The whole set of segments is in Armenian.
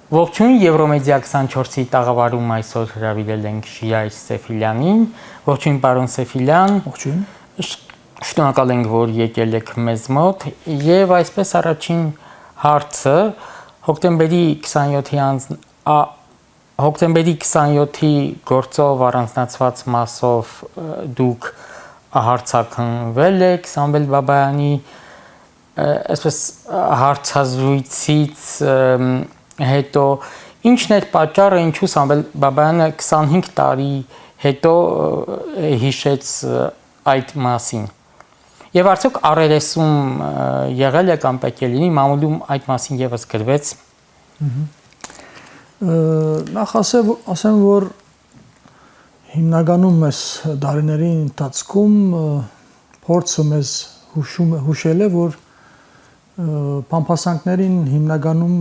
Ողջույն, Եվրոմեդիա 24-ի տաղավարում այսօր հրավիրել ենք Ժիրայր Սեֆիլյանին։ Ողջույն, պարոն Սեֆիլյան։ Ողջույն։ Շնորհակալ ենք, որ եկել եք մեզ մոտ։ Եվ այսպես առաջին հարցը հոկտեմբերի 27-ի գործով առանձնացված մասով դուք հարցաքննվել եք Սամվել Բաբայանի այսպես հարցազրույցից հետո ինչն էր պատճառը, ինչու Սամվել Բաբայանը 25 տարի հետո հիշեց այդ մասին։ Եվ արդյոք առերեսում եղել է կամ պետք է լինի, մամուլում այդ մասին եւս գրվեց։ Նախ ասեմ, որ հիմնականում այս դարիների ընթացքում փորձը մեզ հուշել է, որ փամփասանքներին հիմնականում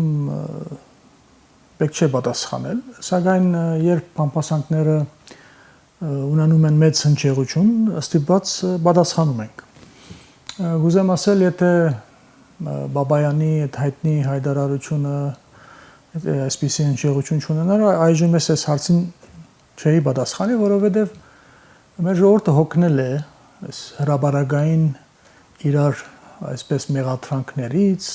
պետք չէ պատասխանել, սակայն երբ փամփասանքները ունենում են մեծ հնչեղություն, ստիպված պատասխանում ենք։ Գուզեմ ասել, եթե Բաբայանի այդ հայտնի հայտարարությունը այսպիսի հնչեղություն չունենար, այժմ ես այս հարցին չէի պատասխանի, որովհետև մեր ժողովուրդը հոգնել է այս հրաբարակային իրար այսպես մեղադրանքներից,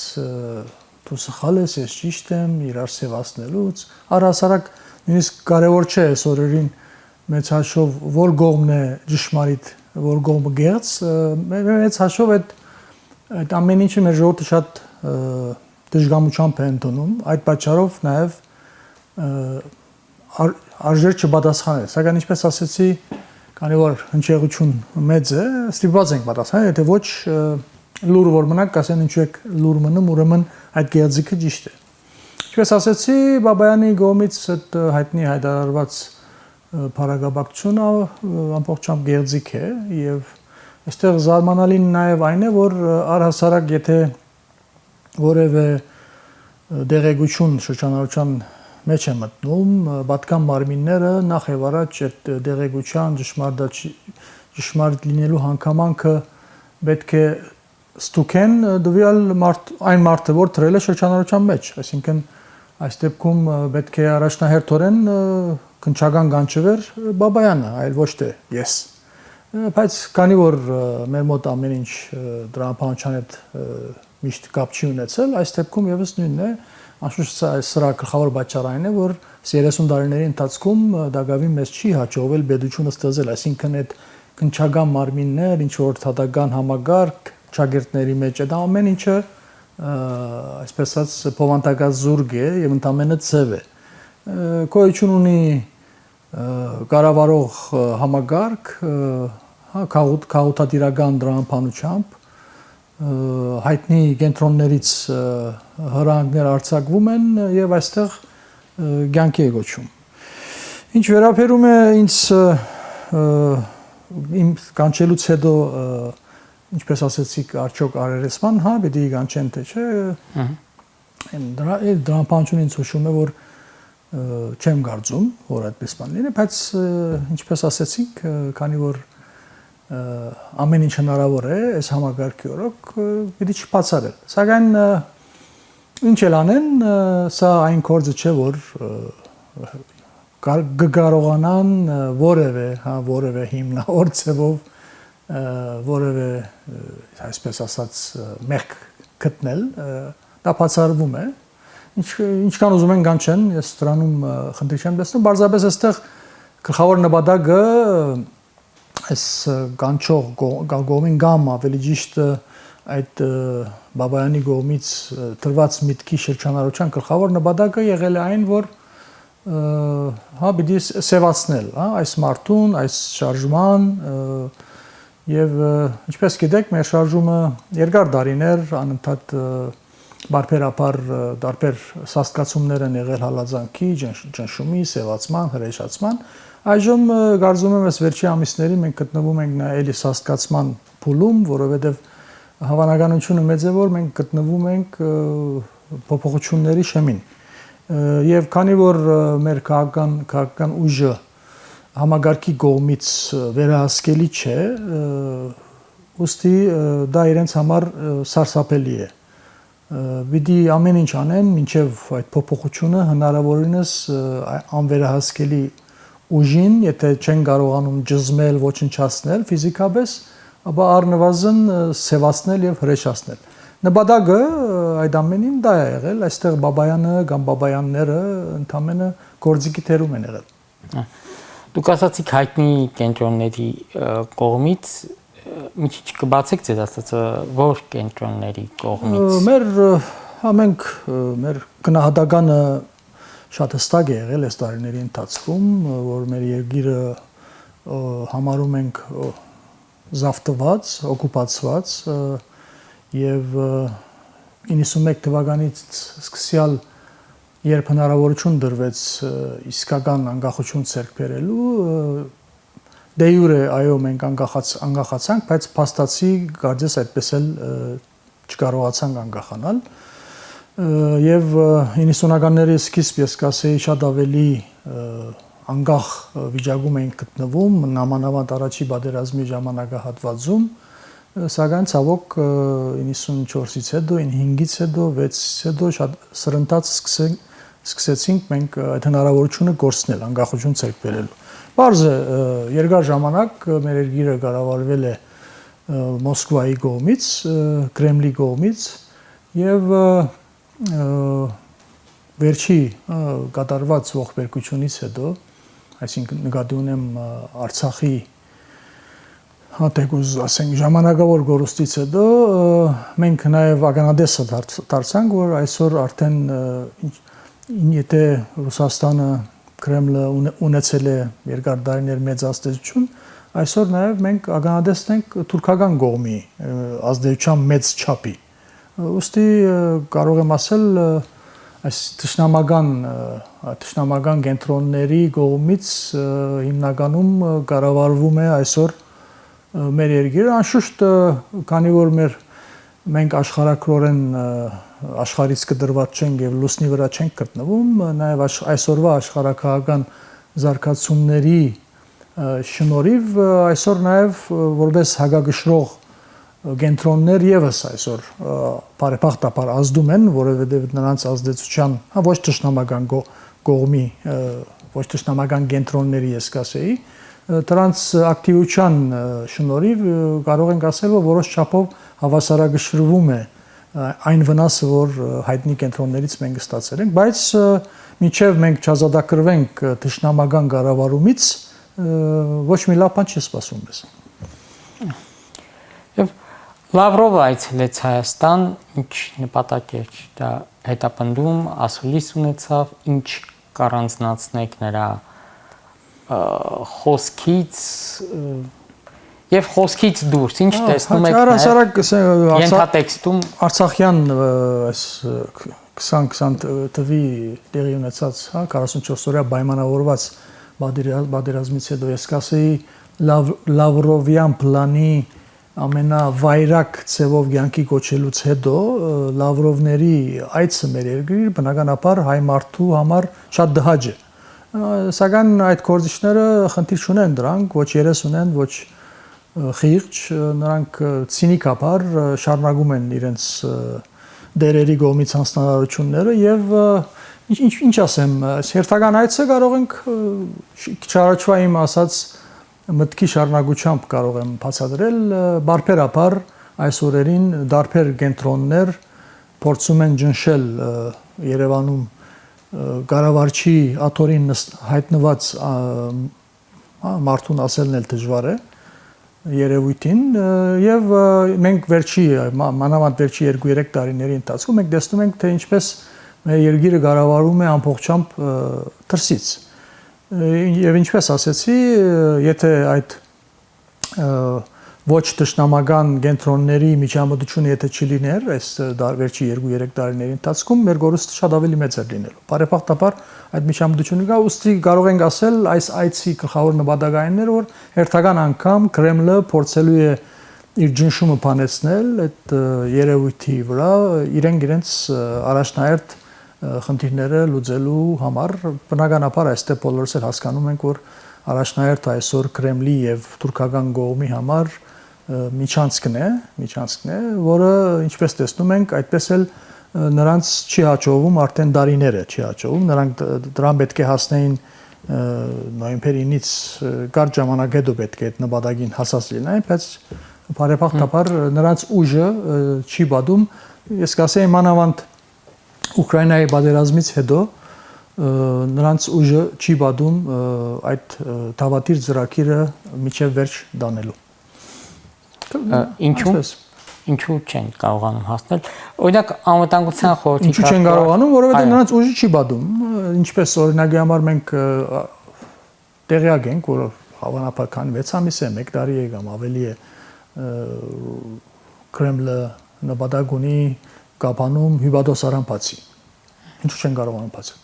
դու սխալ ես, ես ճիշտ եմ, իրար սևացնելուց, առհասարակ նույնիսկ կարևոր չէ այս օրերին մեծ հաշվով որ կողմն է ճշմարիտ, որ կողմը գեղձ, մեծ հաշվով այդ ամեն ինչը մեր ժողովուրդը շատ դժգամությամբ է ընդունում, այդ պատճառով նաև արժեր չպատասխանել, սակայն ինչպես ասեցի, քանի որ հնչեղություն մեծ է, ստիպված ենք պատասխանել, եթե ոչ լուր որ մնաք, կասեն ինչու եք լուր մնում, ուրեմն այդ գեղձիկը ճիշտ է։ Ինչպես ասեցի, Բաբայանի կողմից այդ հայտնի հայտարարված փառագաբակցությունը ամբողջությամբ գեղձիկ է եւ այստեղ զարմանալին նաեւ այն է, որ առհասարակ եթե որևէ դեղեցություն շրջանառության մեջ է մտնում, պատկան մարմինները նախ եւ առաջ այդ դեղեցության ճշմարիտ լինելու հանգամանքը պետք է ստուգեն դվյալ այն մարդը, որ դրել է շրջանառության մեջ, այսինքն այս դեպքում պետք է առաջնահերթորեն քննչական կանչվեր Բաբայանը, այլ ոչ թե ես։ Բայց քանի որ մեր մոտ ամեն ինչ դրամապանության հետ միշտ կապ չի ունեցել, այս դեպքում եւս նույնն է, անշուշտ սրա գլխավոր պատճառը այն է, որ 30 տարիների ընթացքում դակավին մեզ չի հաջողվել պետությունը ստեղծել, այսինքն այդ քննչական մարմիններ, ինչ որ թատական համագարկ ճագերտների մեջ այդ ամեն ինչը այսպես ասած փոխանցական զուրկ է եւ ընդամենը ծև է գոյություն ունի կառավարող համագարկ քաղաքատիրական դրամապանությամբ հայտնի կենտրոններից հրահանգներ արձակվում են եւ այստեղ կյանքի է գոչում ինչ վերաբերում է ինձ իմ կանչելուց հետո ինչպես ասեցիք, արդյոք առերեսման, հա, պետք է կանչեն թե չէ։ Դրամապանությունը ինձ հուշում է, որ չեմ կարծում, որ այդպես բան լինի, բայց ինչպես ասեցիք, քանի որ ամեն ինչ հնարավոր է, այս համագարկի օրոք պետք է չբացառել։ Սակայն ինչ էլ անեն, սա այն գործը չէ, որ կարողանան որևէ հիմնավոր ձևով որևէ այսպես ասած մեղք գտնել, դա բացառվում է։ Ինչքան ուզում են կանչեն, ես դրանում խնդիր չեմ տեսնում, բարձրապես այստեղ գլխավոր նպատակը այս կանչող կողմին կամ ավելի ճիշտ այդ Բաբայանի կողմից տրված միտքի շրջանառության գլխավոր նպատակը եղել է այն, որ հա պիտի սևացնել, հա, այս մարդուն, այս շարժման Եվ ինչպես գիտեք, մեր շարժումը երկար տարիներ անընդհատ բարբերաբար տարբեր սաստկացումներ են եղել հալածանքի, ճնշումի, սևացման, հրեշացման։ Այժմ կարծում եմ, այս վերջի ամիսներին մենք գտնվում ենք էլի սաստկացման փուլում, որովհետև հավանականությունը մեծ է, որ մենք գտնվում ենք փոփոխությունների շեմին։ Եվ քանի որ մեր քաղաքական ուժը համագարկի կողմից վերահսկելի չէ, ուստի դա իրենց համար սարսափելի է։ Պիտի ամեն ինչ անեն, մինչև այդ փոփոխությունը հնարավորինս անվերահսկելի ուժին, եթե չեն կարողանում ջզմել, ոչնչացնել ֆիզիկապես, ապա առնվազն սևացնել եւ հրեշացնել։ Նպատակը այդ ամենին դա է եղել, այստեղ Բաբայանը կամ Բաբայանները ընդամենը գործիքի թերում են եղել։ Դուք ասացիք հայտնի կենտրոնների կողմից մի քիչ կբացեք ձեր ասածը որ կենտրոնների կողմից մեր գնահատականը շատ հստակ է եղել այս տարիների ընթացքում, որ մեր երկիրը համարում ենք զավթված, օկուպացված եւ 91 թվականից սկսյալ երբ հնարավորություն դրվեց իսկական անկախություն ցերկ բերելու դե յուրե այո մենք անկախացանք, բայց փաստացի կարծես այդպես էլ չկարողացանք անկախանալ եւ 90-ականների սկիզբ ես կասեի շատ ավելի անկախ վիճակում ենք գտնվում նամանավանդ առաջի պատերազմի ժամանակահատվածում սակայն ցավոք 94-ից հետո 95-ից հետո 6-ից հետո շատ սրընթաց սկսեցինք մենք այդ հնարավորությունը կորցնել անկախություն ցերկ բերելու Պարզ է երկար ժամանակ մեր երկիրը կառավարվել է Մոսկվայի կողմից, Կրեմլի կողմից եւ վերջի կատարված ողբերգությունից հետո, այսինքն նկատի ունեմ Արցախի հատեկուզ ասենք ժամանակավոր գորուստից հետո մենք նաեւ ականադեսը դարձանք, որ այսօր արդեն եթե Ռուսաստանը Կրեմլը ունեցել է երկար տարիներ մեծ ազդեցություն, այսօր նաև մենք ականատես ենք թուրքական կողմի ազդեցության մեծ չափի։ Ուստի կարող եմ ասել այս թշնամական կենտրոնների կողմից հիմնականում կառավարվում է այսօր մեր երկիրը, անշուշտ քանի որ մենք աշխարհակրորեն աշխարհից կտրված չենք եւ լուսնի վրա չենք գտնվում, նաեւ այսօրվա աշխարհակահական զարգացումների շնորհիվ այսօր նաեւ որպես հագագշրող կենտրոններ եւս այսօր բարեփոխտապար ազդում են, որովհետեւ նրանց ազդեցության ոչ թշնամական կողմի, ոչ թշնամական կենտրոնների ես կասեի, դրանց ակտիվության շնորհիվ կարող ենք ասել, որ որոշ չափով հավասարակշռվում է այն վնասը, որ հայտնի կենտրոններից մենք ստացել ենք, բայց մինչև մենք չազատագրվենք թշնամական կառավարումից, ոչ մի լավ բան չի սպասում մեզ։ Եվ Լավրովը այցելեց Հայաստան, ինչ նպատակ էր դա հետապնդում, ասուլիս ունեցավ, ինչ կառանձնացնեք նրա խոսքից եւ խոսքից դուրս ինչ տեսնում եք ենթատեքստում Արցախյան այս 2020 թվի տեղի ունեցած 44-օրյա պայմանավորված պատերազմից հետո ես կասեի Լավրովյան պլանի ամենավայրակ ցևով ցանկի կոչելուց հետո Լավրովների այցը մեր երկրի բնականաբար հայ մարդու համար շատ դհաճ է Սակայն այդ գործիչները խնդիր չունեն դրանք, ոչ երես ունեն, ոչ խիղճ, նրանք ցինիկաբար շարունակում են իրենց դերերի կողմից հանձնարարությունները եւ ինչ ասեմ, հերթական այցը կարող ենք քիչ առաջվա իմ ասած մտքի շարունակությամբ կարող եմ բացատրել, բարբերաբար այս օրերին դարբեր կենտրոններ փորձում են ճնշել Երևանում Գարավարչի աթորին հայտնված մարդուն ասելն էլ դժվար է երևույթին եւ մենք մանավանդ վերջի 2-3 տարիների ընթացքում մենք տեսնում ենք թե ինչպես մեր երկիրը կառավարվում է ամբողջությամբ դրսից եւ ինչպես ասեցի եթե այդ ոչ թշնամական կենտրոնների միջամտությունը եթե չլիներ այս վերջի 2-3 տարիների ընթացքում մեր գորուստը շատ ավելի մեծ էր լինելու։ Բարեփոխտաբար այդ միջամտությունը կա, ուստի կարող ենք ասել այս այցի գլխավոր նպատակայինն էր, որ հերթական անգամ Կրեմլը փորձելու է իր ճնշումը բանեցնել այդ երևույթի վրա իրենց առաջնահերթ խնդիրները լուծելու համար։ Բնականաբար այստեղ բոլորս էլ հասկանում ենք, որ առաջնահերթ այսօր Կրեմլի եւ թուրքական կողմի համար միջանցքն է, որը ինչպես տեսնում ենք, այդպես էլ նրանց չի հաջողվում, արդեն դարիներ է չի հաջողվում, նրանք դրան պետք է հասնեին նոյեմբերինից կարճ ժամանակ հետո պետք է այդ նպատակին հասած լինեն, բայց բարեբախտաբար նրանց ուժը չի բադում, ես կասեի մանավանդ Ուկրաինայի պատերազմից հետո նրանց ուժը չի բադում այդ դավադիր ծրագիրը միջև վերջ դանելու։ Ինչու չեն կարողանում հասնել։ Օրինակ անվտանգության խորհրդի Ինչու չեն կարողանում, որովհետև նրանց ուժը չի բադում։ Ինչպես օրինակի համար մենք տեղյակ ենք, որ հավանաբար քան 6 ամիս է, 1 տարի է կամ ավելի է Կրեմլը նպատակ ունի Կապանում հյուպատոսարան բացի։ Ինչու չեն կարողանում բացել։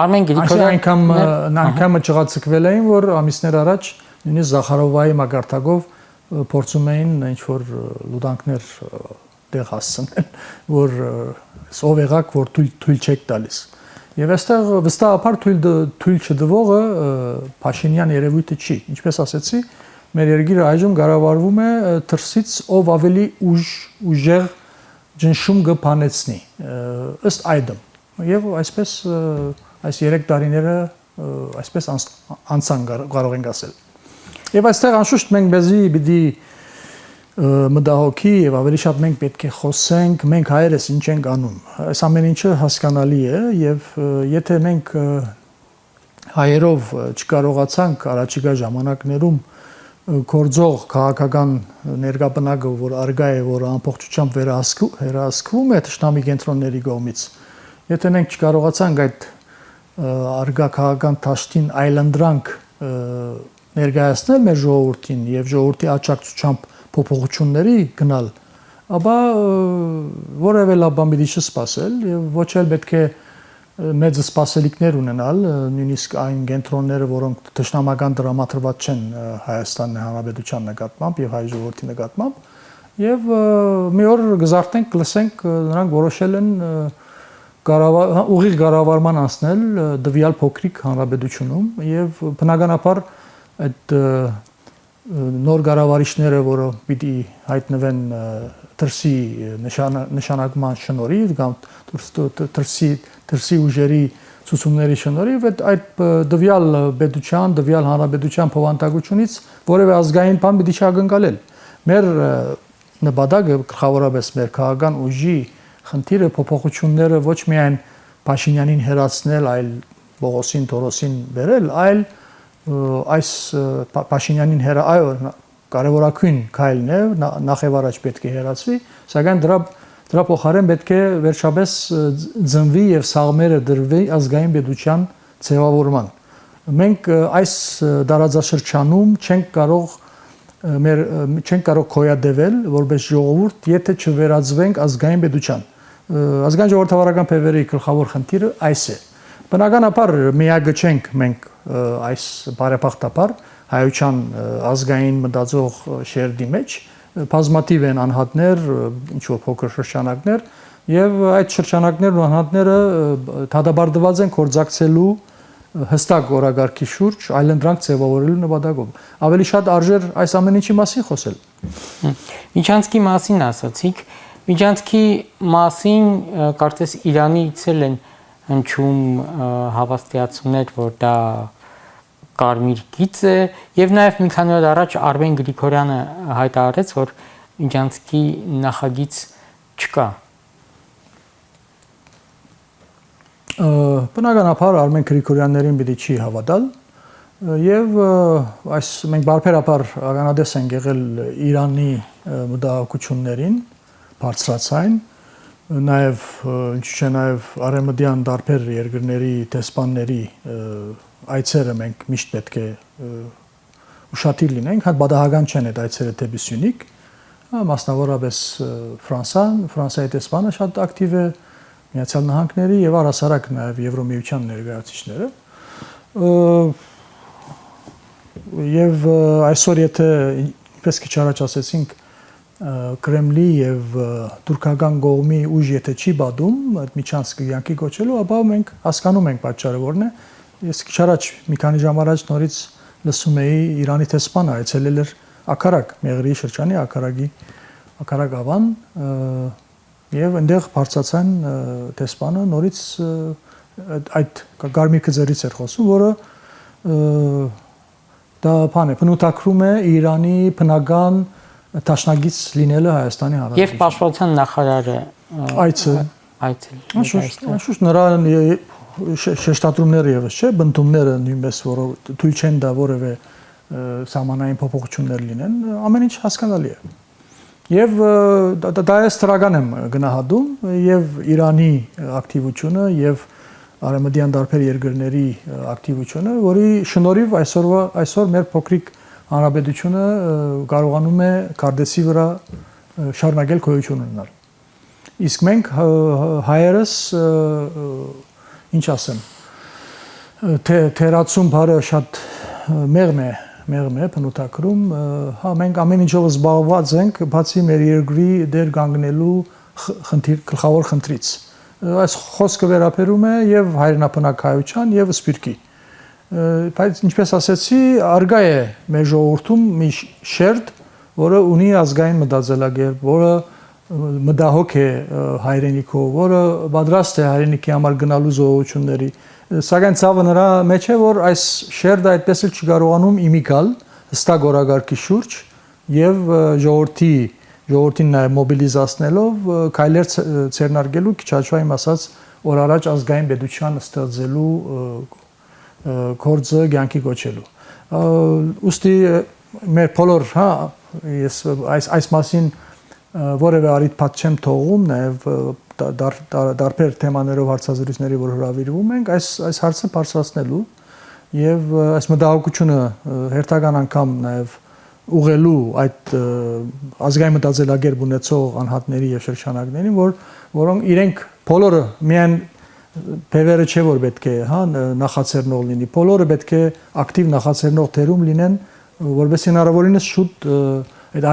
Արմեն Գրիգորյանը անգամը ճղացկվել էին, որ ամիսներ առաջ նույնիսկ Զախարովայի մագարտակով փորձում էին ինչ-որ լուտանքներ տեղ հասցնել, որ ով եղաք, որ թույլ չեք տալիս։ Եվ այստեղ վստահաբար թույլ չդվողը Փաշինյան երևույթը չի։ Ինչպես ասեցի, մեր երկիրը այժմ կառավարվում է դրսից ով ավելի ուժեղ ճնշում կփանեցնի ըստ այդմ։ Եվ այսպես այս 3 տարիները այսպես անցան կարող ենք ասել։ Եվ այստեղ անշուշտ մենք բեզի պիտի մտահոգի եւ ավելի շատ մենք պետք է խոսենք, մենք հայերս ինչ ենք անում։ Այս ամեն ինչը հասկանալի է եւ եթե մենք հայերով չկարողացանք առաջիկա ժամանակներում գործող քաղաքական ներկայապնակը, որ արգա է, որ ամբողջությամբ վերահսկվում է ճշտամի կենտրոնների կողմից, եթե մենք չկարողացանք այդ արգա քաղաքական դաշտին այլանդրանք ներկայացնել մեր ժողովրդին եւ ժողովրդի աջակցությամբ փոփոխությունների գնալ, ապա որևէ լավ բան պիտի չսպասել եւ ոչ էլ պետք է մեծ սպասելիքներ ունենալ, նույնիսկ այն կենտրոնները, որոնք ճշտամական դրամատրված չեն Հայաստանի Հանրապետության նկատմամբ եւ հայ ժողովրդի նկատմամբ, եւ մի օր գզարտենք, լսենք նրանք որոշել են ուղիղ կառավարման անցնել դվյալ փոքրիկ հանրապետությունում եւ բնականաբար այդ նոր կառավարիչները, որը պիտի հայտնվեն դրսի նշանակման շնորհիվ կամ դրսի ուժերի ցուցումների շնորհիվ այդ դվյալ պետության, դվյալ հանրապետության փոխանցությունից որևէ ազգային բան պիտի չակնկալել։ Մեր նպատակը գլխավորապես մեր քաղաքական ուժի խնդիրը փոփոխությունները ոչ միայն Փաշինյանին հերացնել, այլ Բողոսին, Թորոսին բերել, այլ այս Փաշինյանին կարևորագույն քայլն է, նախ եւ առաջ պետք է հերացվի, սակայն դրա փոխարեն պետք է վերջապես ծնվի եւ սաղմերը դրվի ազգային պետության ձևավորման։ Մենք այս դարաձաշրջանում չենք կարող կոյադեվել որպես ժողովուրդ, եթե չվերածվենք ազգային պետության։ Ազգային ժողովրդավարական փեվերի գլխավոր խնդիրը այս է։ Բնականաբար միակը չենք մենք այս բարեբախտաբար հայության ազգային մտածող շերտի մեջ բազմաթիվ են անհատներ, ինչ որ փոքր շրջանակներ եւ այդ շրջանակներն ու անհատները դադարեցված են կորձակցելու հստակ օրագարկի շուրջ այլընտրանք ձևավորելու նպատակով։ Ավելի շատ արժեր այս ամեն ինչի մասին խոսել։ Միջանցքի մասին ասացիք, Միջանցքի մասին կարծես Իրանից են հնչում հավաստիացումներ, որ դա կարմիր գիծ է եւ նաեւ մի քանի օր առաջ Արմեն Գրիգորյանը հայտարարեց, որ Միջանցքի նախագիծ չկա։ Բնականաբար Արմեն Գրիգորյաններին պիտի չի հավատալ եւ այս մենք բարբերաբար ականատես ենք եղել Իրանի մտահոգություններին բարձրացային նաև ինչու՞ չէ նաև արևմտյան տարբեր երկրների դեսպանների այցերը մենք միշտ պետք է ուշադիր լինենք, հատ բադահական չեն այդ այցերը դեպի Սյունիք, մասնավորապես Ֆրանսիայի դեսպանը շատ ակտիվ է, Միացյալ Նահանգների եւ առհասարակ նաև Եվրոմիության ներկայացուցիչները։ Եվ այսօր եթե ինչպես քիչ առաջ ասեցինք Կրեմլի եւ թուրքական կողմի ուժ եթե չի բադում այդ միջանցքը յանքի կոչելու, ապա մենք հասկանում ենք պատճառը որն է։ Ես քիչ առաջ մի քանի ժամ առաջ նորից լսում էի Իրանի դեսպանը այցելել էր Աքարակ, Մեղրիի շրջանի Աքարակ ավան եւ այնտեղ բարձրացան դեսպանը նորից այդ Գարմիկը ձեռից էր խոսում, որը դա բան է, բնութագրում է Իրանի բնական տաշնագից լինելը Հայաստանի Հանրապետությունում։ Եվ Պաշտպանության նախարարը Անշուշտ նրա շեշտադրումները եւս չէ, բնդումները նույնպես որը թույլ չեն դա որևէ սահմանային փոփոխություններ լինեն, ամեն ինչ հասկանալի է։ Եվ դա է ստրական եմ գնահատում եւ Իրանի ակտիվությունը եւ արևմտյան տարբեր երկրների ակտիվությունը, որի շնորհիվ այսօր մեր փոքրիկ հանրապետությունը կարողանում է Կարդեսի վրա շարունակել գոյություն ունենալ։ Իսկ մենք հայերս ինչ ասեմ, թերացում բառը շատ մեղմ է բնութագրում, հա մենք ամեն ինչով զբաղված ենք, բացի մեր երկրի դեր կանգնելու գլխավոր խնդրից։ Այս խոսքը վերաբերում է եւ հայրենաբնակ հայության եւ սպիրկի։ Բայց ինչպես ասեցի, արգա է մեր ժողովրդում մի շերտ, որը ունի ազգային մտածելակերպ, որը մտահոգ է հայրենիքով, որը պատրաստ է հայրենիքի համար գնալու զոհությունների։ Սակայն ցավը նրա մեջ է, որ այս շերտը այդպես էլ չի կարողանում իմիգալ հստակ օրակարգի շուրջ եւ ժողովրդին նաեւ մոբիլիզացնելով քայլեր ցերնարգելու քիչ հաշվային ասած օր առաջ ազգային պետության ստեղծելու գործը կյանքի կոչելու։ Ոստի մեր բոլոր, հա, ես այս մասին որևէ առիթ չեմ թողում, նաև դարբեր թեմաներով հարցազրույցների, որ հրավիրվում ենք, այս հարցը բարձրացնելու եւ այս մտահոգությունը հերթական անգամ նաև ուղղելու այդ ազգային մտածելակերպ ունեցող անհատների եւ շրջանակներին, որոնք իրենք բոլորը միայն Փևերը չէ որ պետք է, հա, նախաձեռնող լինի, բոլորը պետք է ակտիվ նախաձեռնող թերում լինեն, որովհետեւ հնարավորինս շուտ այդ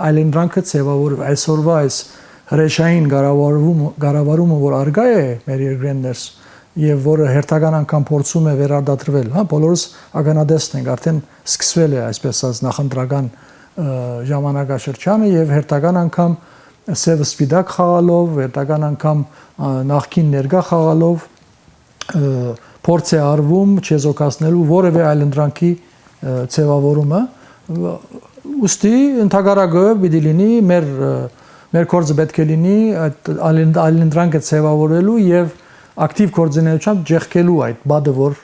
այլընտրանքը ձևավորվի այսօրվա այս հրեշային կառավարումը, որ արգա է մեր երկրեն ներս եւ որը հերթական անգամ փորձում է վերարտադրվել, հա, բոլորս ականադեսն ենք, արդեն սկսվել է այսպես ասած նախընտրական ժամանակաշրջանը եւ հերթական անգամ սև սպիտակ խաղալով, հերթական անգամ նախքին ներկա խաղալով փորձ է արվում չեզոքացնելու որևէ այլընտրանքի ձևավորումը, ուստի ընդհանրակը պիտի լինի մեր գործը պետք է լինի այդ այլընտրանքը ձևավորելու եւ ակտիվ կոորդինացիայով ջեղկելու այդ բադը, որ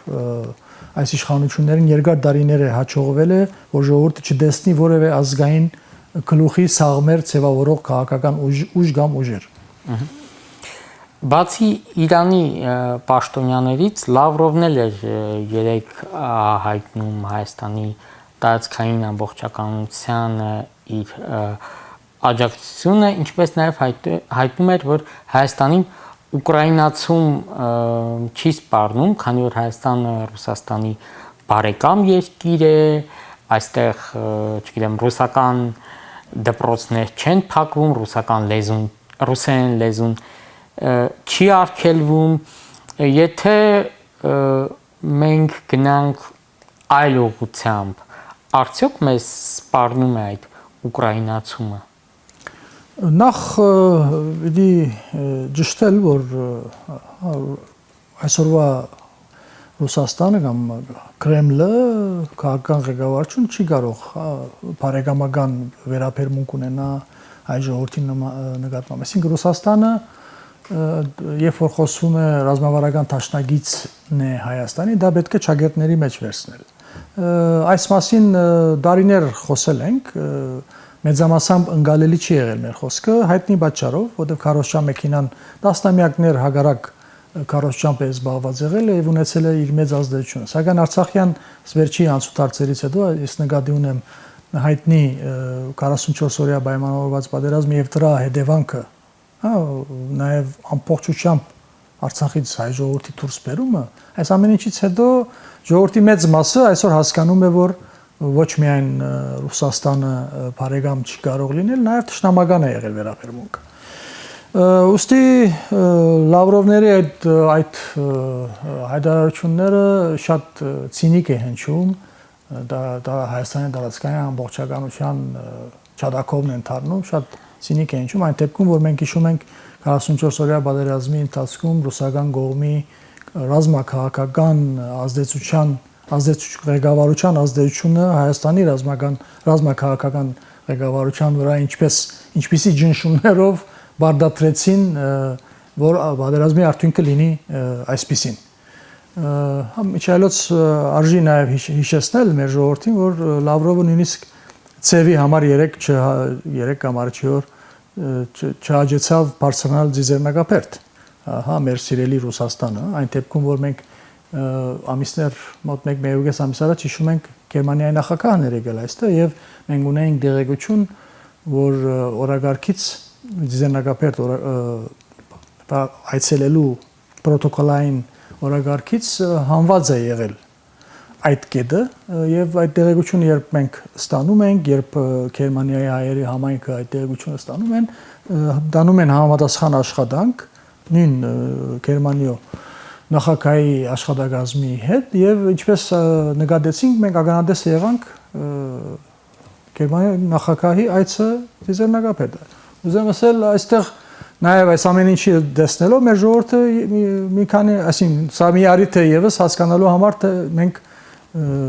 այս իշխանություններին երկար տարիներ է հաջողվել է, որ ժողովուրդը չտեսնի որևէ ազգային գլուխի սաղմեր ձևավորող քաղաքական ուժ կամ ուժեր։ Բացի Իրանի պաշտոնյաներից Լավրովն էլ էր երեք հայտնում Հայաստանի տարածքային ամբողջականությանը իր աջակցությունը, ինչպես նաև հայտնում էր, որ Հայաստանին ուկրաինացում չի սպառնում, քանի որ Հայաստանը Ռուսաստանի բարեկամ երկիր է, այստեղ, չգիտեմ, ռուսական դպրոցներ չեն փակվում, ռուսերեն լեզուն չի արգելվում, եթե մենք գնանք այլ ուղղությամբ, արդյոք մեզ սպառնում է այդ ուկրաինացումը։ Նախ պիտի ճշտել, որ այսօրվա Ռուսաստանը կամ Կրեմլը քաղաքական ղեկավարություն չի կարող բարեկամական վերաբերմունք ունենա այ ժողովրդի նկատմամբ։ Այսինքն Ռուսաստանը երբ որ խոսվում է ռազմավարական դաշնակիցն է Հայաստանի, դա պետք է ճակերտների մեջ վերցնել։ Այս մասին դարիներ խոսել ենք, մեծամասամբ ընկալելի չի եղել մեր խոսքը, հայտնի պատճառով, որովհետև քարոզչան մեքենան տասնամյակներ հագարակ քարոզչամբ է զբաղված եղել եւ ունեցել է իր մեծ ազդեցությունը։ Սակայն Արցախյան վերջի անցուդարձերից հետո ես նկատի ունեմ հայտնի 44-օրյա պայմանավորված պատերազմը եւ դրա հետևանքը, հա, նաեւ ամբողջությամբ Արցախից հայ ժողովրդի դուրս բերումը, այս ամեն ինչից հետո ժողովրդի մեծ մասը այսօր հասկանում է, որ ոչ միայն Ռուսաստանը բարեկամ չի կարող լինել, նաեւ ճշտամական է եղել վերաբերմունքը։ Ուստի Լավրովների այդ հայտարարությունները շատ ցինիկ է հնչում, դա Հայաստանի տարածքային ամբողջականության չադակովն են դառնում, շատ Սինիկ է հնչում, այն դեպքում, որ մենք հիշում ենք 44-օրյա պատերազմի ընթացքում ռուսական կողմի ռազմաքաղաքական ղեկավարության ազդեցությունը Հայաստանի ռազմաքաղաքական ղեկավարության վրա ինչպիսի ճնշումներով բարդացրեցին, որ պատերազմի արդյունքը լինի այսպիսին։ Միջայլոց արժի նաև հիշեցնել մեր ժողովրդին, որ Լավրովը նույնիսկ ցևի համար 3 կամ առաջի օր չհաջեցավ բարձրանալ ձիզեռնակապերտ, մեր սիրելի Ռուսաստանը, այն դեպքում, որ մենք ամիսներ մոտ 1-1.5 ամիս առաջ հիշում ենք Գերմանիայի նախագահն էր եկել այստեղ եւ մենք ունեինք դեղեցություն, որ օրագարկից ձիզեռնակապերտ այցելելու պրոտոկոլային օրագարկից հանված է եղել այդ կետը եւ այդ դեղեցությունը երբ մենք ստանում ենք, երբ Գերմանիայի հայերի համայնքը այդ դեղեցությունը ստանում են, դանում են համապատասխան աշխատանք նույն Գերմանիո նախագահի աշխատակազմի հետ եւ ինչպես նկատեցինք մենք ականատես եղանք Գերմանիայի նախագահի այցը ձիզեռնակապետը։ Ուզեմ ասել այստեղ նաև այս ամեն ինչի տեսնելով մեր ժողովուրդը մի քանի, այսինքն սա մի առիթ է եւս հասկանալու համար թե մենք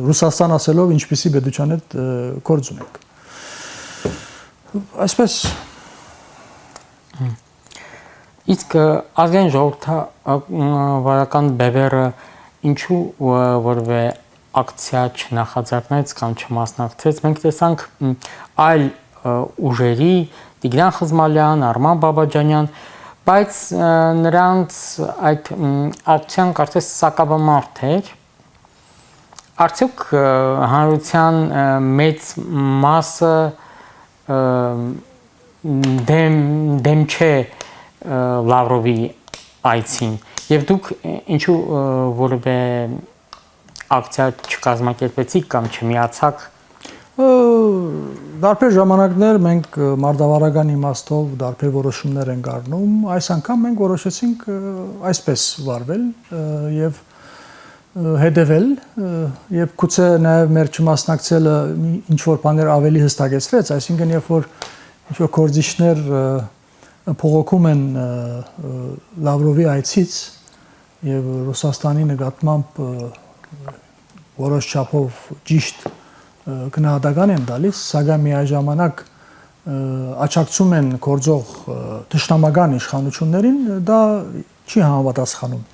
Ռուսաստան ասելով ինչպիսի պետության հետ գործ ունենք։ Այսպես Իսկ ազգային ժողովրդավարական բևեռը ինչու որևէ ակցիա չնախաձեռնեց կամ չմասնակցեց, մենք տեսանք այլ ուժերի Տիգրան Խզմալյան, Արման Բաբաջանյան, բայց նրանց այդ ակցիան կարծես սակավամարդ էր։ Արդյոք հանրության մեծ մասը դեմ չէ Լավրովի այցին եւ դուք ինչու որևէ ակցիա չկազմակերպեցիք կամ չմիացաք։ Դարբեր ժամանակներ մենք մարդավարական իմաստով դարբեր որոշումներ ենք առնում, այս անգամ մենք որոշեցինք այսպես վարվել եւ հետևել եւ գուցե նաեւ մեր չմասնակցելը ինչ որ բաներ ավելի հստակեցրեց, այսինքն երբ որ ինչ որ կորձիչներ փողոքում են Լավրովի այցից եւ Ռուսաստանի նկատմամբ որոշ չափով ճիշտ գնահատական են տալիս, սակայն միաժամանակ աջակցում են գործող թշնամական իշխանություններին, դա չի համապատասխանում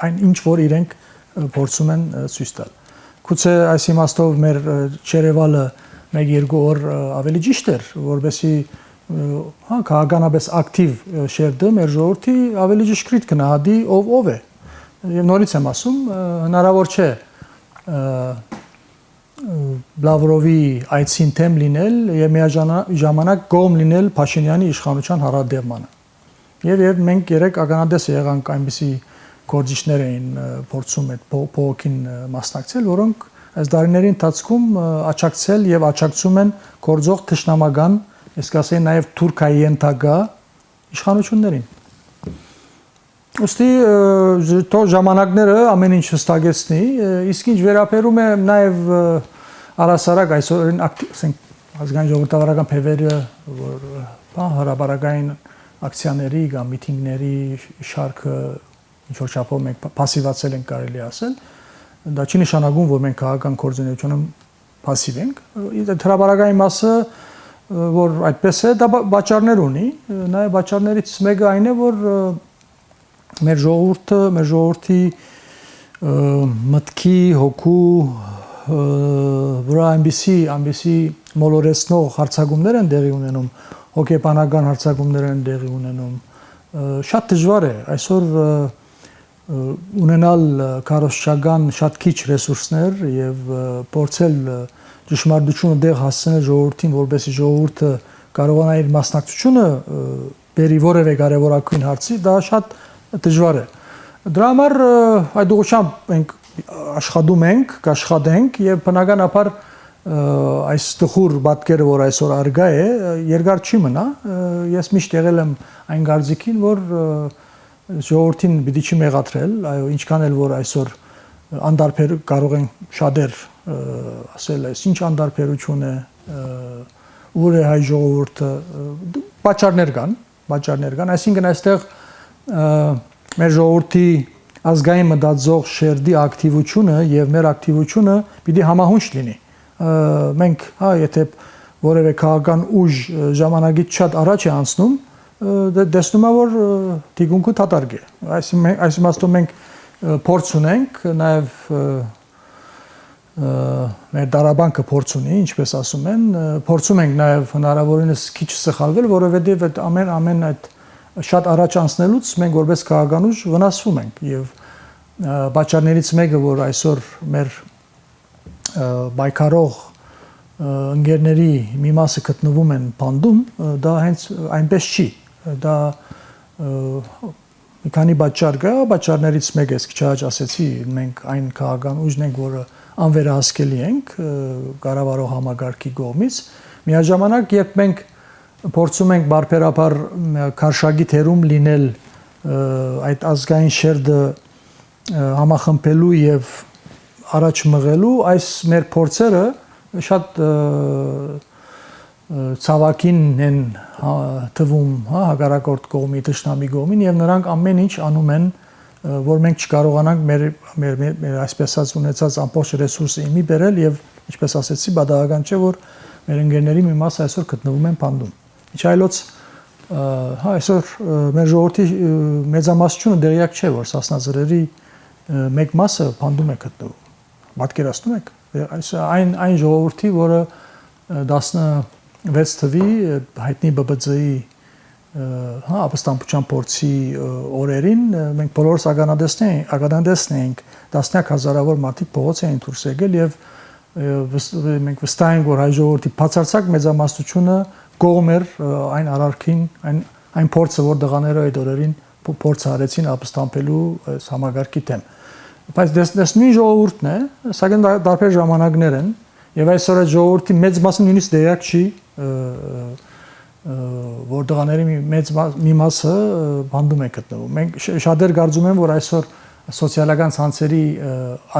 այն ինչ որ իրենք փորձում են ցույց տալ։ Գուցե այս իմաստով մեր Չերևալը 1-2 օր ավելի ճիշտ էր, որովհետեւ քաղաքականապես ակտիվ շերտը մեր ժողովրդի ավելի ճշգրիտ գնահատի ով է։ Եվ նորից եմ ասում, հնարավոր չէ Լավրովի այցին թեմ լինել եւ միաժամանակ կողմ լինել Փաշինյանի իշխանության հարադերմանը։ Եվ մենք երեք ականատես եղանք այնպիսի գործիչներ էին փորձում այդ փողոքին մասնակցել, որոնք այս դարիների ընթացքում աջակցել եւ աջակցում են գործող թշնամական, իսկ ասեն նաեւ Թուրքիայի ենթակա իշխանություններին։ Ոստի թո ժամանակները ամեն ինչ հստակեցնի, իսկ ինչ վերաբերում է նաեւ առասարակ այսօր ասենք ազգային ժողովրդավարական փեվերը, որ հրաբարական ակցիաների կամ միտինգների շարքը ինչ որ չափով մենք пассивացել ենք կարելի ասել, դա չի նշանակում, որ մենք քաղաքական կոորդինացիոնում пассив ենք։ Այդ հրաբարական մասը, որ այդպես է, դա բաճարներ ունի, նաև բաճարներից մեկը այն է, որ մեր ժողովրդի մտքի հոգու վրա այնպիսի մոլորեցնող հարցակումներ են տեղի ունենում, հոգեբանական հարցակումներ են տեղի ունենում, շատ դժվար է այսօր ունենալ քարոզչական շատ քիչ ռեսուրսներ եւ փորձել ճշմարտությունը դեղ հասցնել ժողովրդին, որովհետեւ ժողովուրդը կարողանա իր մասնակցությունը բերի որևէ կարևորագույն հարցի, դա շատ դժվար է։ Դրա համար այդ ուղղությամբ մենք աշխատում ենք, կաշխատենք եւ բնականաբար այս տխուր պատկերը, որ այսօր արգա է, երկար չի մնա։ Ես միշտ եղել եմ այն գարձիկին, որ ժողովրդին պիտի չի մեղադրել, այո, ինչքան էլ որ այսօր անդարբեր կարող են շատեր ասել, այս ինչ անդարբերություն է, ուր է հայ ժողովուրդը պատճառներ կան, այսինքն այստեղ մեր ժողովրդի ազգային մտածող շերտի ակտիվությունը եւ մեր ակտիվությունը պիտի համահունչ լինի։ Մենք, եթե որևէ քաղաքական ուժ ժամանակից շատ առաջ է անցնում, տեսնում է որ թիկունքը դատարկ է։ Այս իմաստով մենք փորձ ունենք, նաեւ մեր դարաբանկը փորձ ունի, ինչպես ասում են, փորձում ենք նաեւ հնարավորինս քիչ սխալվել, որովհետեւ այդ ամեն այդ շատ առաջ անցնելուց մենք որպես քաղաքական ուժ վնասվում ենք եւ պատճառներից մեկը, որ այսօր մեր բայկարող ընկերների մի մասը գտնվում են բանդում, դա հենց այնպես չի։ Դա մի քանի պատճառ կա, պատճառներից մեկը ես քիչ առաջ ասեցի, մենք այն քաղաքական ուժն ենք, որը անվերահսկելի ենք կառավարող համագարկի կողմից։ Միաժամանակ, երբ մենք փորձում ենք բարբերաբար քարշագի թերում լինել այդ ազգային շերտը համախմբելու եւ առաջ մղելու, այս մեր փորձերը շատ ցավակին են թվում, հակառակորդ կողմի դաշնամի կողմին եւ նրանք ամեն ինչ անում են, որ մենք չկարողանանք մեր այսպես ասած ունեցած ամբողջ ռեսուրսը իմի բերել եւ ինչպես ասեցի, բադաղական չէ, որ մեր ընկերների մի մասը այսօր գտնվում են բանդում։ Իչայլոց այսօր մեր ժողովրդի մեծամասնությունը դերյակ չէ, որ Սասնաձրերի մեկ մասը բանդում է գտնվում։ Պատկերացնում եք, այն ժողովրդի, որը 16 թվի հայտնի ԲԲԾ-ի ապստամբության փորձի օրերին մենք բոլորս ականատեսն էինք, տասնյակ հազարավոր մարդիկ փողոց էին դուրս եկել եւ մենք վստահ ենք, որ հայ ժողովրդի բացարձակ մեծամասնությունը կողմ էր այն արարքին, այն փորձը, որ դղաները այդ օրերին փորձ արեցին ապստամբելու համագարկի դեմ։ Բայց դեսնին ժողովուրդն է, սակայն տարբեր ժամանակներ են եւ այսօր այդ ժողովրդի մեծ մասը նույնիսկ դերակ չի, որ դղաների մի մասը բանդում է գտնվում։ Մենք շատեր կարծում են, որ այսօր սոցիալական ցանցերի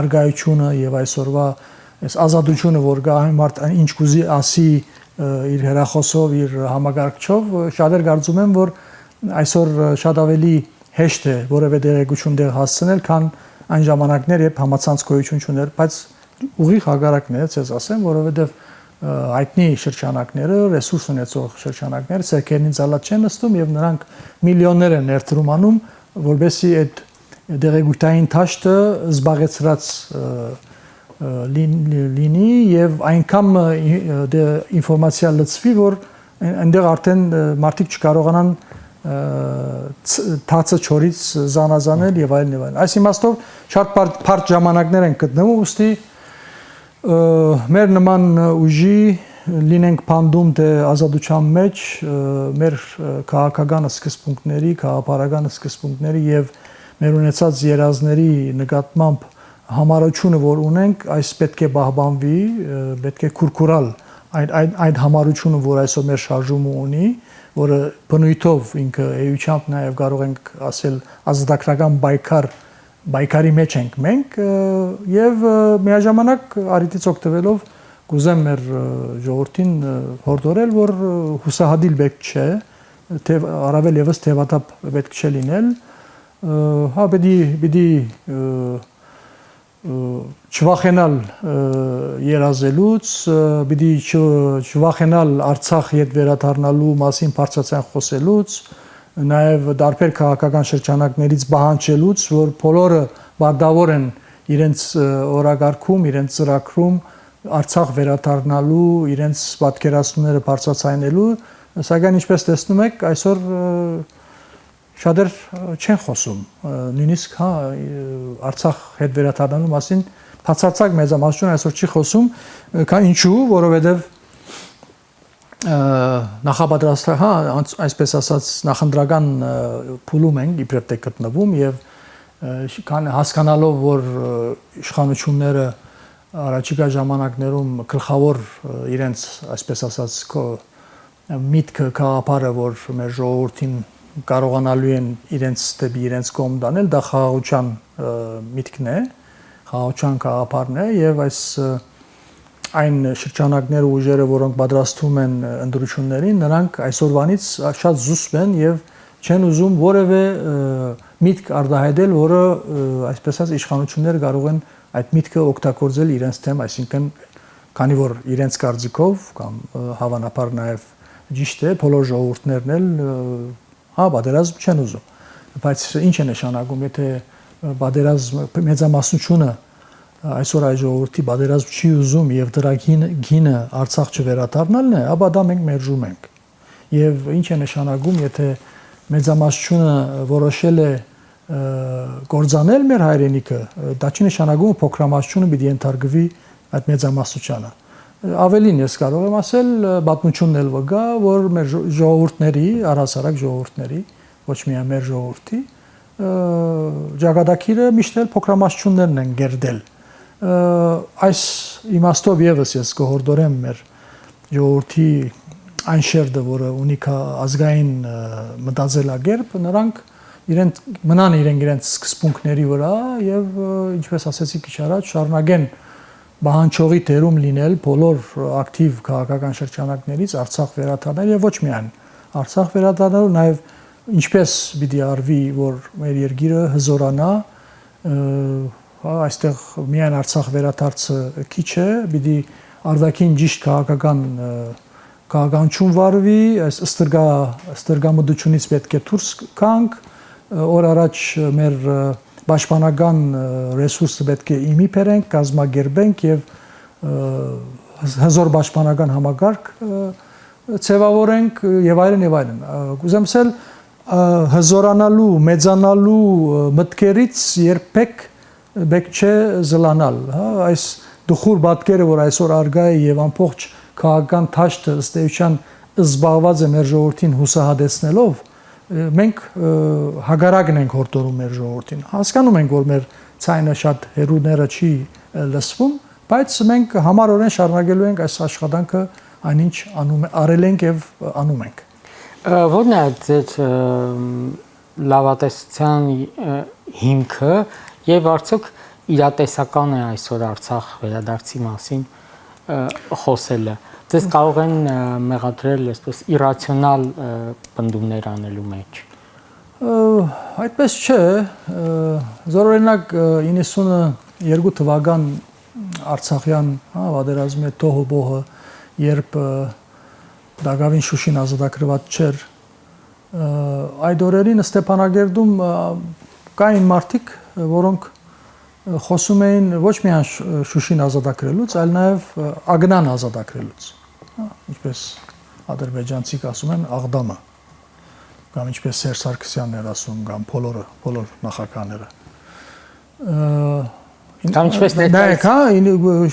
արգայությունը եւ այսօրվա այս ազատությունը, որ գա այն մարդ ինչ կուզի ասի իր հեռախոսով, իր համագարկչով, շատեր կարծում են, որ այսօր շատ ավելի հեշտ է որևէ դերակցություն դեր հասցնել, քան այն ժամանակներ, երբ համացանց գոյություն չուներ, բայց ուղիղ հակառակն է, ցես ասեմ, որովհետև հայտնի շրջանակները, ռեսուրս ունեցող շրջանակները ցերկերին ցալած չեն նստում եւ նրանք միլիոններ են ներդրում անում, որովհետեւ այդ դերակցային թաշտը զբաղեցրած լինի եւ այնքան ինֆորմացիա լցվի, որ այնտեղ արդեն մարդիկ չկարողանան թացը չորից զանազանել եւ այլն եւ այլն։ Այս իմաստով շատ բարդ ժամանակներ են գտնվում, ուստի մեր նման ուժի լինենք բանդում թե ազատության մեջ, մեր քաղաքական սկզբունքների, քաղաքական սկզբունքների եւ մեր ունեցած երազների նկատմամբ համառությունը, որ ունենք, այս պետք է պահպանվի, պետք է քուրքուրալ այդ համառությունը, որ այսօր մեր շարժումը ունի, որը բնույթով ինքը էությամբ նաև կարող ենք ասել ազատագրական բայկարի մեջ ենք մենք եւ միաժամանակ արիտից օգտվելով կուզեմ մեր ժողովրդին հորդորել, որ հուսահատիլ պետք չէ, թե առավել եւս թեվատապ պետք չէ լինել, հա պիտի չվախենալ երազելուց, պիտի չվախենալ Արցախ հետ վերադառնալու մասին բարձրացան խոսելուց, նաև տարբեր քաղաքական շրջանակներից բանջելուց, որ բոլորը բարդավոր են իրենց օրակարգում, իրենց ծրագրում Արցախ վերադառնալու, իրենց պատկերացումները բարձրացնելու, սակայն ինչպես տեսնում եք, այսօր շատեր չեն խոսում, նույնիսկ Արցախ հետ վերադառնալու մասին բացարձակ մեծամասնություն այսօր չի խոսում, քան ինչու, որովհետև նախապատրաստական, այսպես ասած, նախընտրական փուլում ենք իբրև թե գտնվում եւ հասկանալով, որ իշխանությունները առաջիկա ժամանակներում գլխավոր իրենց, այսպես ասած, միտքը գաղափարը, որ մեր ժողովրդին կարողանալու են իրենց կողմ դանել, դա խաղաղության միտքն է, խաղաղության գաղափարն է եւ այս այն շրջանակները ուժերը, որոնք պատրաստում են ընդրություններին, նրանք այսօրվանից շատ զուսպ են եւ չեն ուզում որևէ միտք արտահայտել, որը այսպես ասած իշխանությունները կարող են այդ միտքը օգտագործել իրենց դեմ, այսինքն քանի որ իրենց կարծիքով կամ հավանաբար նաև ճիշտ է, բոլոր ժողովուրդներն էլ պատերազմ չեն ուզում, բայց ինչ է նշանակում, եթե պատերազմ մեծամասնությունը այսօր այ ժողովրդի պատերազմ չի ուզում եւ դրա գինը Արցախ չվերադառնալն է, ապա դա մենք մերժում ենք։ Եվ ինչ է նշանակում, եթե մեծամասնությունը որոշել է կործանել մեր հայրենիքը, դա չի նշանակում փոքրամասնությունը պիտի ենթարկվի այդ մեծամասնությանը։ Ավելին ես կարող եմ ասել, պատմությունն էլ վկա, որ մեր ժողովուրդների, առհասարակ ժողովուրդների, ոչ միայն մեր ժողովրդի, ճակատագիրը միշտ էլ փոքրամասնություններն են գերդել։ Այս իմաստով եւս ես կհորդորեմ մեր ժողովրդի այն շերտը, որը ունի ազգային մտածելակերպ, նրանք մնան իրենց սկզբունքների վրա եւ ինչպես ասեցի քիչ առաջ, շարունակեն բանջողի դերում լինել բոլոր ակտիվ քաղաքական շրջանակներից Արցախ վերադառնալ եւ ոչ միայն Արցախ վերադառնալու, նաեւ ինչպես պիտի արվի, որ մեր երկիրը հզորանա, այստեղ միայն Արցախ վերադարձը քիչ է, պիտի արդակին ճիշտ քաղաքականություն վարվի, այս ստրգամտությունից պետք է դուրս գանք, օր առաջ մեր պաշտպանական ռեսուրսը պետք է իմի բերենք, կազմակերպենք եւ հզոր պաշտպանական համակարգ ձևավորենք եւ այլն եւ այլն։ Կուզեմ ասել հզորանալու, մեծանալու մտքերից երբեք պետք չէ զլանալ, հա, այս դխուր պատկերը, որ այսօր արգա է եւ ամբողջ քաղաքական թաշտը ըստ էության զբաղված է մեր ժողովրդին հուսահատեցնելով, մենք հագարակն ենք հորդորում մեր ժողովրդին։ Հասկանում ենք, որ մեր ցայնը շատ հերուները չի լսվում, բայց մենք համառորեն շարունակելու ենք այս աշխատանքը, այնինչ արել ենք եւ անում ենք։ Որն է այդ լավատեսության հիմքը եւ արդյոք իրատեսական է այսօր Արցախ վերադարձի մասին խոսելը։ Դες կարող են մեղադրել այսպես իրացիոնալ պնդումներ անելու մեջ։ Այդպես չէ, զորօրինակ 92 թվական Արցախյան պատերազմի տոհոբոհը, երբ Դագավին Շուշին ազատագրված չէր, այդ օրերին Ստեփանագերդում կային մարդիկ, որոնք խոսում էին ոչ միայն Շուշին ազատագրելուց, այլ նաև Ագնան ազատագրելուց, ինչպես ադրբեջանցիք ասում են Աղդամը, կամ ինչպես Սերժ Սարգսյանն էր ասում, կամ բոլոր նախագահները։ Կամ ինչպես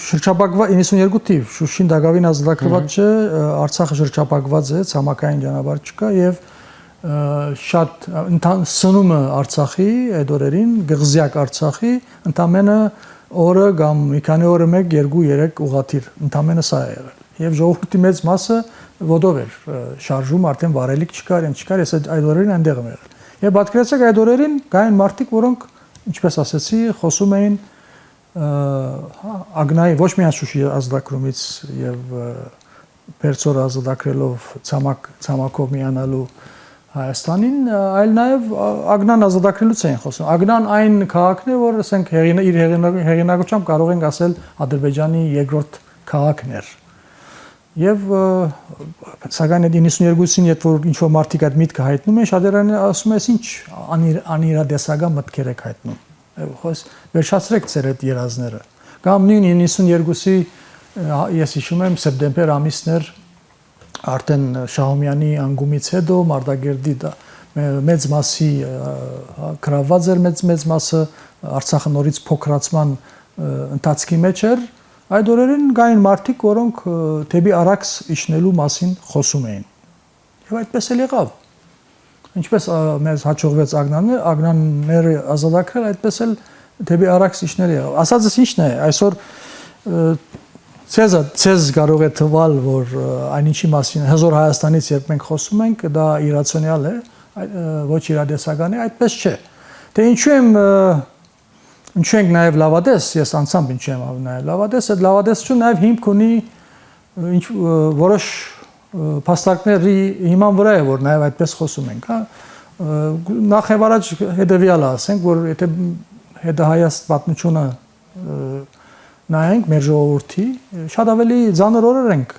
շրջապակված 92 թիվ Շուշին Դագավին ազատագրված չէ, Արցախը շրջապակված է, ցամաքային ճանապարհ չկա եւ շատ սնումը Արցախի այդ օրերին, գղզյակ Արցախի, ընդամենը օրը կամ մի քանի օրը 1, 2, 3 ուղղաթիռ, ընդամենը սա է եղել։ Եվ ժողովրդի մեծ մասը ոտով էր շարժում, արդեն վարելիք չկար, ես այդ օրերին այնտեղ եմ եղել։ Եվ պատկերացրեք այդ օրերին կային մարդիկ, որոնք, ինչպես ասեցի, խոսում էին Ագնայի ոչ միայն Շուշի ազատագրումից եւ Պերցոր ազատագրելով ցամաքով միանալու Հայաստանին, այլ նաև Ագնան ազատագրելուց էին խոսում։ Ագնան այն քաղաքն է, որ ասենք իր հեղինակությամբ կարող ենք ասել Ադրբեջանի երկրորդ քաղաքն էր։ Եվ սակայն այդ 92-ին, երբ որ ինչ-որ մարդիկ այդ միտքը հայտնում են, շատերն ասում են, ինչ անիրադեսական մտքեր եք հայտնում։ Վերջացրեք ձեր այդ երազները։ Կամ նույն 92-ի ես հիշում եմ սեպտեմբեր ամիսներ արդեն Շահումյանի անկումից հետո Մարտակերտի մեծ մասի գրաված էր մեծ մասը Արցախը նորից փոքրացման ընթացքի մեջ էր, այդ օրերին կային մարդիկ, որոնք դեպի Արաքս իջնելու մասին խոսում էին։ Եվ այդպես էլ եղավ։ Ինչպես մեզ հաջողվեց Ագնանները ազատագրել, այդպես էլ դեպի Արաքս իջնել եղավ։ Ասածս ինչն է, այսօր Ցեզ կարող է թվալ, որ այնինչի մասին հզոր Հայաստանից երբ մենք խոսում ենք, դա իրացիոնալ է, ոչ իրադեսական է, այդպես չէ։ Դե ինչու եմ ինչու ենք նաև լավադես, ես անցամբ ինչու եմ նաև լավադես, այդ լավադեսությունը նաև հիմք ունի ինչ որոշ փաստարկների հիման վրա է, որ նաև այդպես խոսում ենք, հա։ Նախ եւ առաջ հետեւյալը ասենք, որ եթե հետահայաց պատմությունը նայենք մեր ժողովրդի, շատ ավելի ծանր օրեր ենք,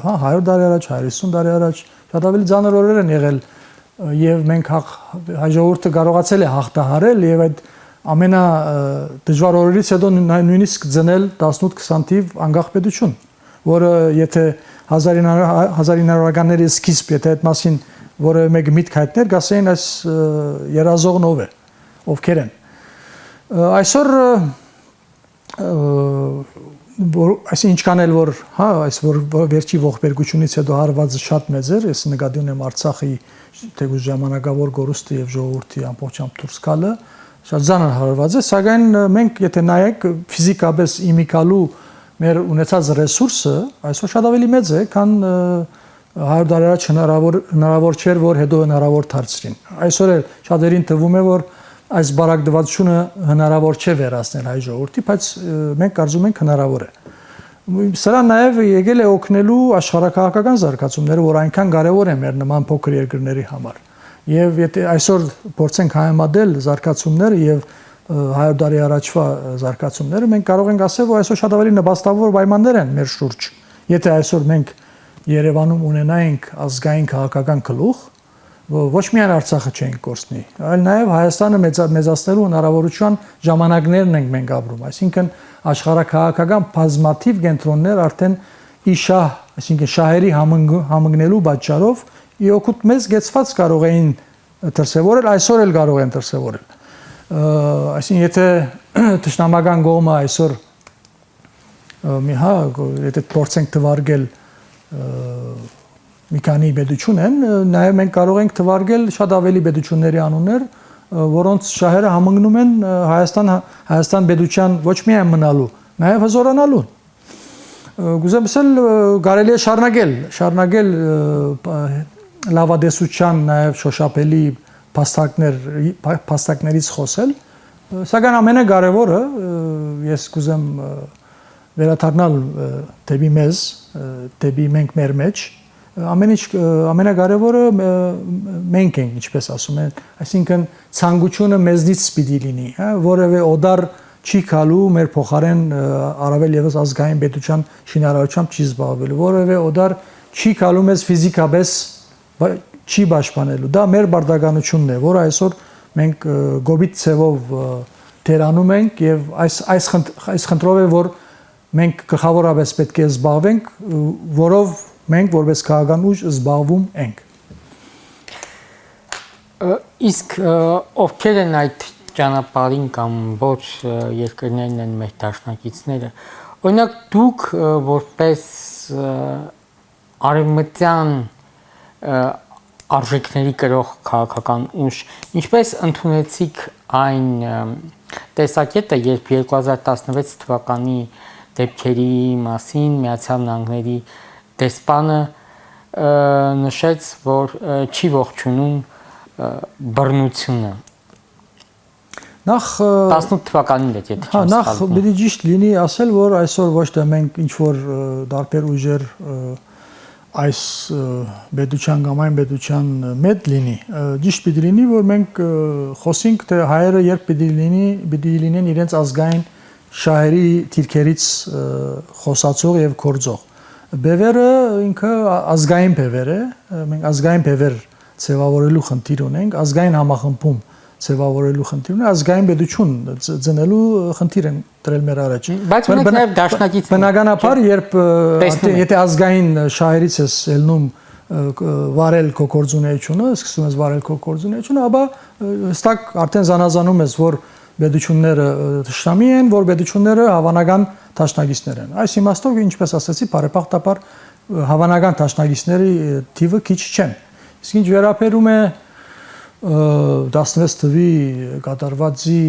հա, 100 տարի առաջ, 150 տարի առաջ, շատ ավելի ծանր օրեր են եղել եւ մենք հայ ժողովուրդը կարողացել է հաղթահարել եւ այդ ամենա դժվար օրերից հետո նույնիսկ ծնել 18-20 թիվ անկախ պետություն, որը եթե 1900-ականների սկիզբ, եթե այդ մասին որը մեկ միտք հայտներ, գասեին այս երազողն ով է, ովքեր են։ Այսօր այսինքն ինչքան էլ որ, հա, այս որ վերջի ողբերգությունից հետո հարվածը շատ մեծ էր, ես նկատի ունեմ Արցախի թեկուզ ժամանակավոր գորուստի եւ ժողովրդի ամբողջությամբ դուրս գալը, շատ ծանր հարված է, սակայն մենք եթե նայենք ֆիզիկապես իմիկալու մեր ունեցած ռեսուրսը այսօր շատ ավելի մեծ է, քան 100 տարի առաջ հնարավոր չէր, որ հետո հնարավոր դարձրին։ Այսօր էլ շատերին թվում է, որ այս բարակդվածությունը հնարավոր չէ վերացնել հայ ժողովրդի, բայց մենք կարծում ենք հնարավոր է։ Սրա նաև եկել է օգնելու աշխարհակահաղական զարգացումները, որ այնքան կարևոր է մեր նման փոքր երկրների համար։ Եվ եթե այսօր փորձենք համեմատել զարգացումները եւ 100 տարի առաջվա զարգացումները, մենք կարող ենք ասել, որ այսօր շատ ավելի նպաստավոր պայմաններ են մեր շուրջ։ Եթե այսօր մենք Երևանում ունենայինք ազգային քաղաքական գլուխ, ոչ միայն Արցախը չենք կորցնի, այլ նաև Հայաստանը մեծացնելու հնարավորության ժամանակներն ենք մենք ապրում, այսինքն աշխարհակահաղական բազմաթիվ կենտրոններ արդեն իշահ, այսինքն շահերի համընկնելու պատճառով իօգուտ մեզ գեցված կարող էին դրսևորել, այսօր էլ կարող են դրսևորել։ Այսինքն եթե թշնամական կողմը այսօր եթե փորձենք թվարկել մի քանի պետություն են, նաև մենք կարող ենք թվարկել շատ ավելի պետությունների անուններ, որոնց շահերը համընկնում են Հայաստան պետության ոչ միայն մնալու, նաև հզորանալու։ Գուցե ասել կարելի է շարունակել լավադեսության նաև շոշափելի փաստարկներից խոսել, սակայն ամենակարևորը ես կուզեմ վերադառնալ դեպի մեզ, դեպի մենք մեր մեջ, ամենակարևորը մենք ենք, ինչպես ասում են, այսինքն ցանկությունը մեզնից պիտի լինի, հա, որևէ օդար չի գալու մեր փոխարեն առավել եւս ազգային պետության շինարարությամբ չի զբաղվելու, որևէ օդար չի գալու մեզ ֆիզիկապես չի պաշտպանելու, դա մեր բարդականությունն է, որը այսօր մենք գոբիտ ցևով թերանում ենք եւ այս խնդրով է, որ մենք գլխավորապես պետք է զբաղվենք, որով մենք որպես քաղաքական ուժ զբաղվում ենք։ Իսկ ովքեր են այդ ճանապարհին կամ ոչ երկրներն են մեր դաշնակիցները։ Օրինակ դուք որպես արևմտյան արժեքների կրող քաղաքական ուժ, ինչպես ընդունեցիք այն տեսակետը, երբ 2016 թվականի դեպքերի մասին Միացյալ Նահանգների դեսպանը նշեց, որ չի ողջունում բռնությունը։ Նախ 18 թվականին էր, եթե չեմ նախ պիտի ճիշտ լինի ասել, որ այսօր ոչ թե մենք ինչ որ դարբեր ուժեր այս պետության կամ այն պետության մեծ լինի, ճիշտ պիտի լինի, որ մենք խոսենք, թե հայերը երբ պիտի լինեն իրենց ազգային շահերի թիրքերից խոսացող եւ կորձող։ Բևերը ինքը ազգային բևեր է, մենք ազգային բևեր ձևավորելու խնդիր ունենք, ազգային համախմբում ձևավորելու խնդիր ունենք, ազգային պետություն ծնելու խնդիր են դրել մեր առաջ։ Բայց մենք նաև դաշնակիցներ։ Բնականաբար, երբ եթե ազգային շահերից ես ելնում վարել քո գործունեությունը, սկսում ես վարել քո գործունեությունը, ապա հստակ արդեն զանազանում ես, որ պետությունները թշնամի են, որ պետությունները հավանական դաշնակիցներ են։ Այս իմաստով, ինչպես ասացի, բարեբախտաբար հավանական դաշնակիցների թիվը քիչ չեն։ Իսկ ինչ վերաբերում է 16 թվի կատարվածի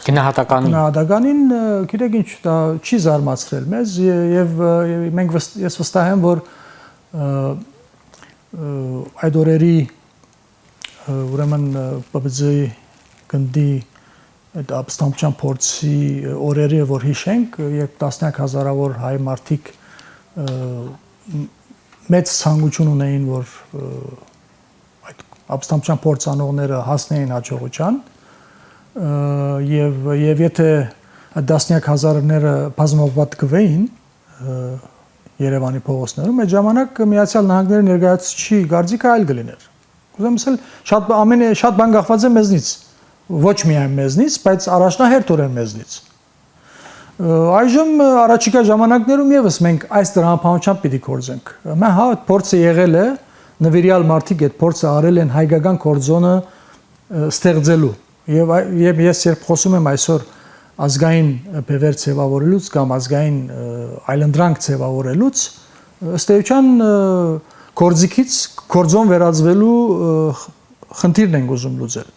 գնահատականին, գիտեք ինչ, դա չի զարմացրել մեզ եւ ես վստահ եմ, որ այդ օրերի ուրեմն ՊԲԶ-ի գնդի այդ ապստամբության փորձի օրերը որ հիշենք, երբ տասնյակ հազարավոր հայ մարդիկ մեծ ցանկություն ունեին, որ այդ ապստամբության փորձանողները հասնեին հաջողության, եւ եթե դասնյակ հազարները բազմապատկվեին Երևանի փողոցներում, այդ ժամանակ Միացյալ Նահանգների ներկայացուցիչի գարձիկը այլ կլիներ։ Ուզում ասել, շատ բան կախված է մեզնից, ոչ միայն մեզնից, բայց առաջնահերթորեն մեզնից։ Այժմ առաջիկա ժամանակներում եւս մենք այս դրամապանությամբ պիտի կործենք։ Մենք հա փորձը եղել է, նվիրյալ մարդիկ այդ փորձը արել են հայկական կորձոնը ստեղծելու։ Եվ ես երբ խոսում եմ այսօր ազգային բևեր ձևավորելուց կամ ազգային այլընտրանք ձևավորելուց, ըստ էության կորձիկից կորձոն վերածվելու խնդիրն ենք ուզում լուծել։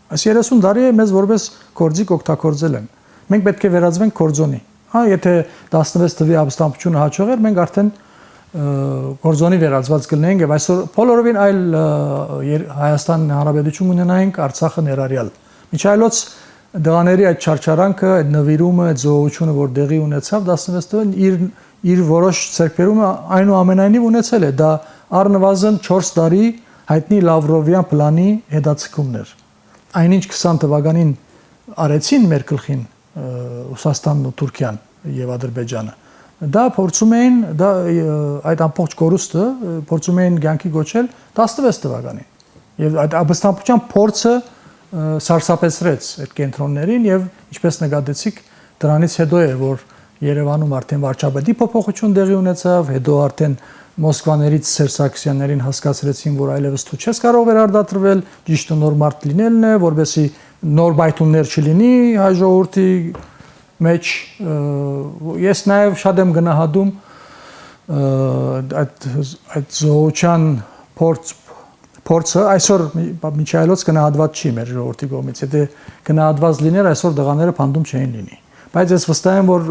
Այս 30 տարի է մեզ որպես կորձիկ օգտագործել են։ Մենք պետք է վերածվենք կորձոնի։ Հա, եթե 16 թվի ապստամբությունը հաջող էր, մենք արդեն կորձոնի վերածված կլինենք եւ այսօր բոլորովին այլ Հայաստան Հանրապետություն ունենայինք, Արցախը ներառյալ։ Միջայլոց դղաների այդ չարչարանքը, այդ նվիրումը, այդ զոհությունը, որ դեղի ունեցավ 16 թվականին իր որոշ ցերկերումը այնուամենայնիվ ունեցել է։ Դա առնվազն 4 տարի հայտնի Լավրովյան պլանի հետաձգումներ։ Այնինչ 20 թվականին արեցին մեր գլխին Ռուսաստանն ու Թուրքիան եւ Ադրբեջանը։ Դա փորձում էին, այդ ամբողջ կորուստը փորձում էին ցանկի գոչել 16 թվականին։ Եվ այդ ապստամբության փորձը սարսափեցրեց այդ կենտրոններին եւ ինչպես նկատեցիք դրանից հետո է որ Երևանում արդեն վարչապետի փոփոխություն տեղի ունեցավ, հետո արդեն Մոսկվաներից Սերժ Սարգսյաններին հասկացրեցին, որ այլևս դու չես կարող վերարտադրվել, ճիշտ ու նոր մարդ լինելն է, որովհետեւ նոր բայթուններ չլինի հայ ժողովրդի մեջ։ Ես նաեւ շատ եմ գնահատում այդ զոհության փորձը այսօր միջայլոց գնահատված չի մեր ժողովրդի կողմից։ Եթե գնահատված լիներ, այսօր դղաները փանդում չէին լինի։ Բայց ես վստահ եմ, որ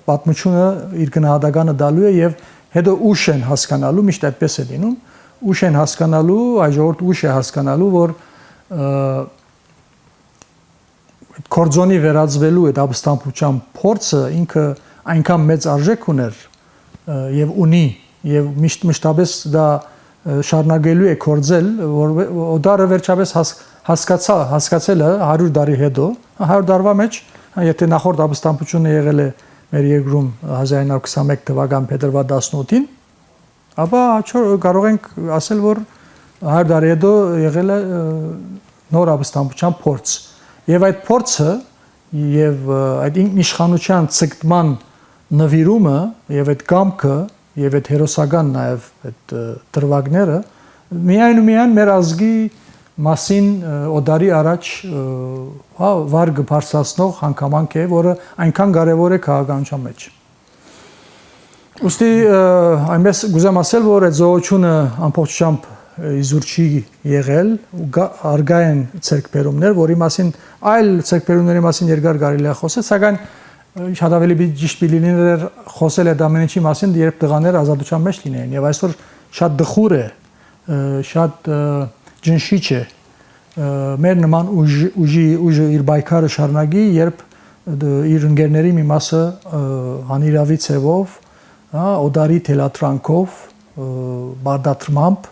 պատմությունը իր գնահատականը դալու է եւ հետո ուշ են հասկանալու, միշտ այդպես է լինում, ուշ են հասկանալու, այ ժողովուրդը ուշ է հասկանալու, որ կորձոնի վերածվելու այդ ապստամբության փորձը ինքը այնքան մեծ արժեք ուներ եւ ունի եւ միշտապես դա շարունակելու է կորձել, որ օդարը վերջապես հասկացել է 100 տարի հետո, 100 տարվա մեջ, եթե նախորդ ապստամբությունը եղել է մեր երկրում 1921 թվական փետրվար 18-ին, ապա կարող ենք ասել, որ 100 տարի հետո եղել է նոր ապստամբության փորձ։ Եվ այդ փորձը եւ այդ ինքնիշխանության ցկտման նվիրումը եւ այդ կամքը եւ այդ հերոսական նաեւ այդ դրվագները միայն մեր ազգի մասին օդարի առաջ հա վարգը բարձրացնող հանգամանք է, որը այնքան կարևոր է քաղաքականության մեջ։ Ոստի այնպես գուզեմ ասել, որ այդ զոհությունը ամբողջությամբ իզուր չի եղել ու արգա են ցերկբերումներ, որի մասին այլ ցերկբերումների մասին երկար կարելի է խոսել, սակայն շատ ավելի ճիշտ լիներ խոսել այդ ամենի մասին, երբ տղաները ազատության մեջ լինեին, եւ այսօր շատ դխուր է, շատ ջնշիչ է մեր նման ուժը իր բայկարը շարունակի, երբ իր ընկերների մի մասը հանիրավի ցևով, հա, օդարի թելատրանքով, բարդատրմամբ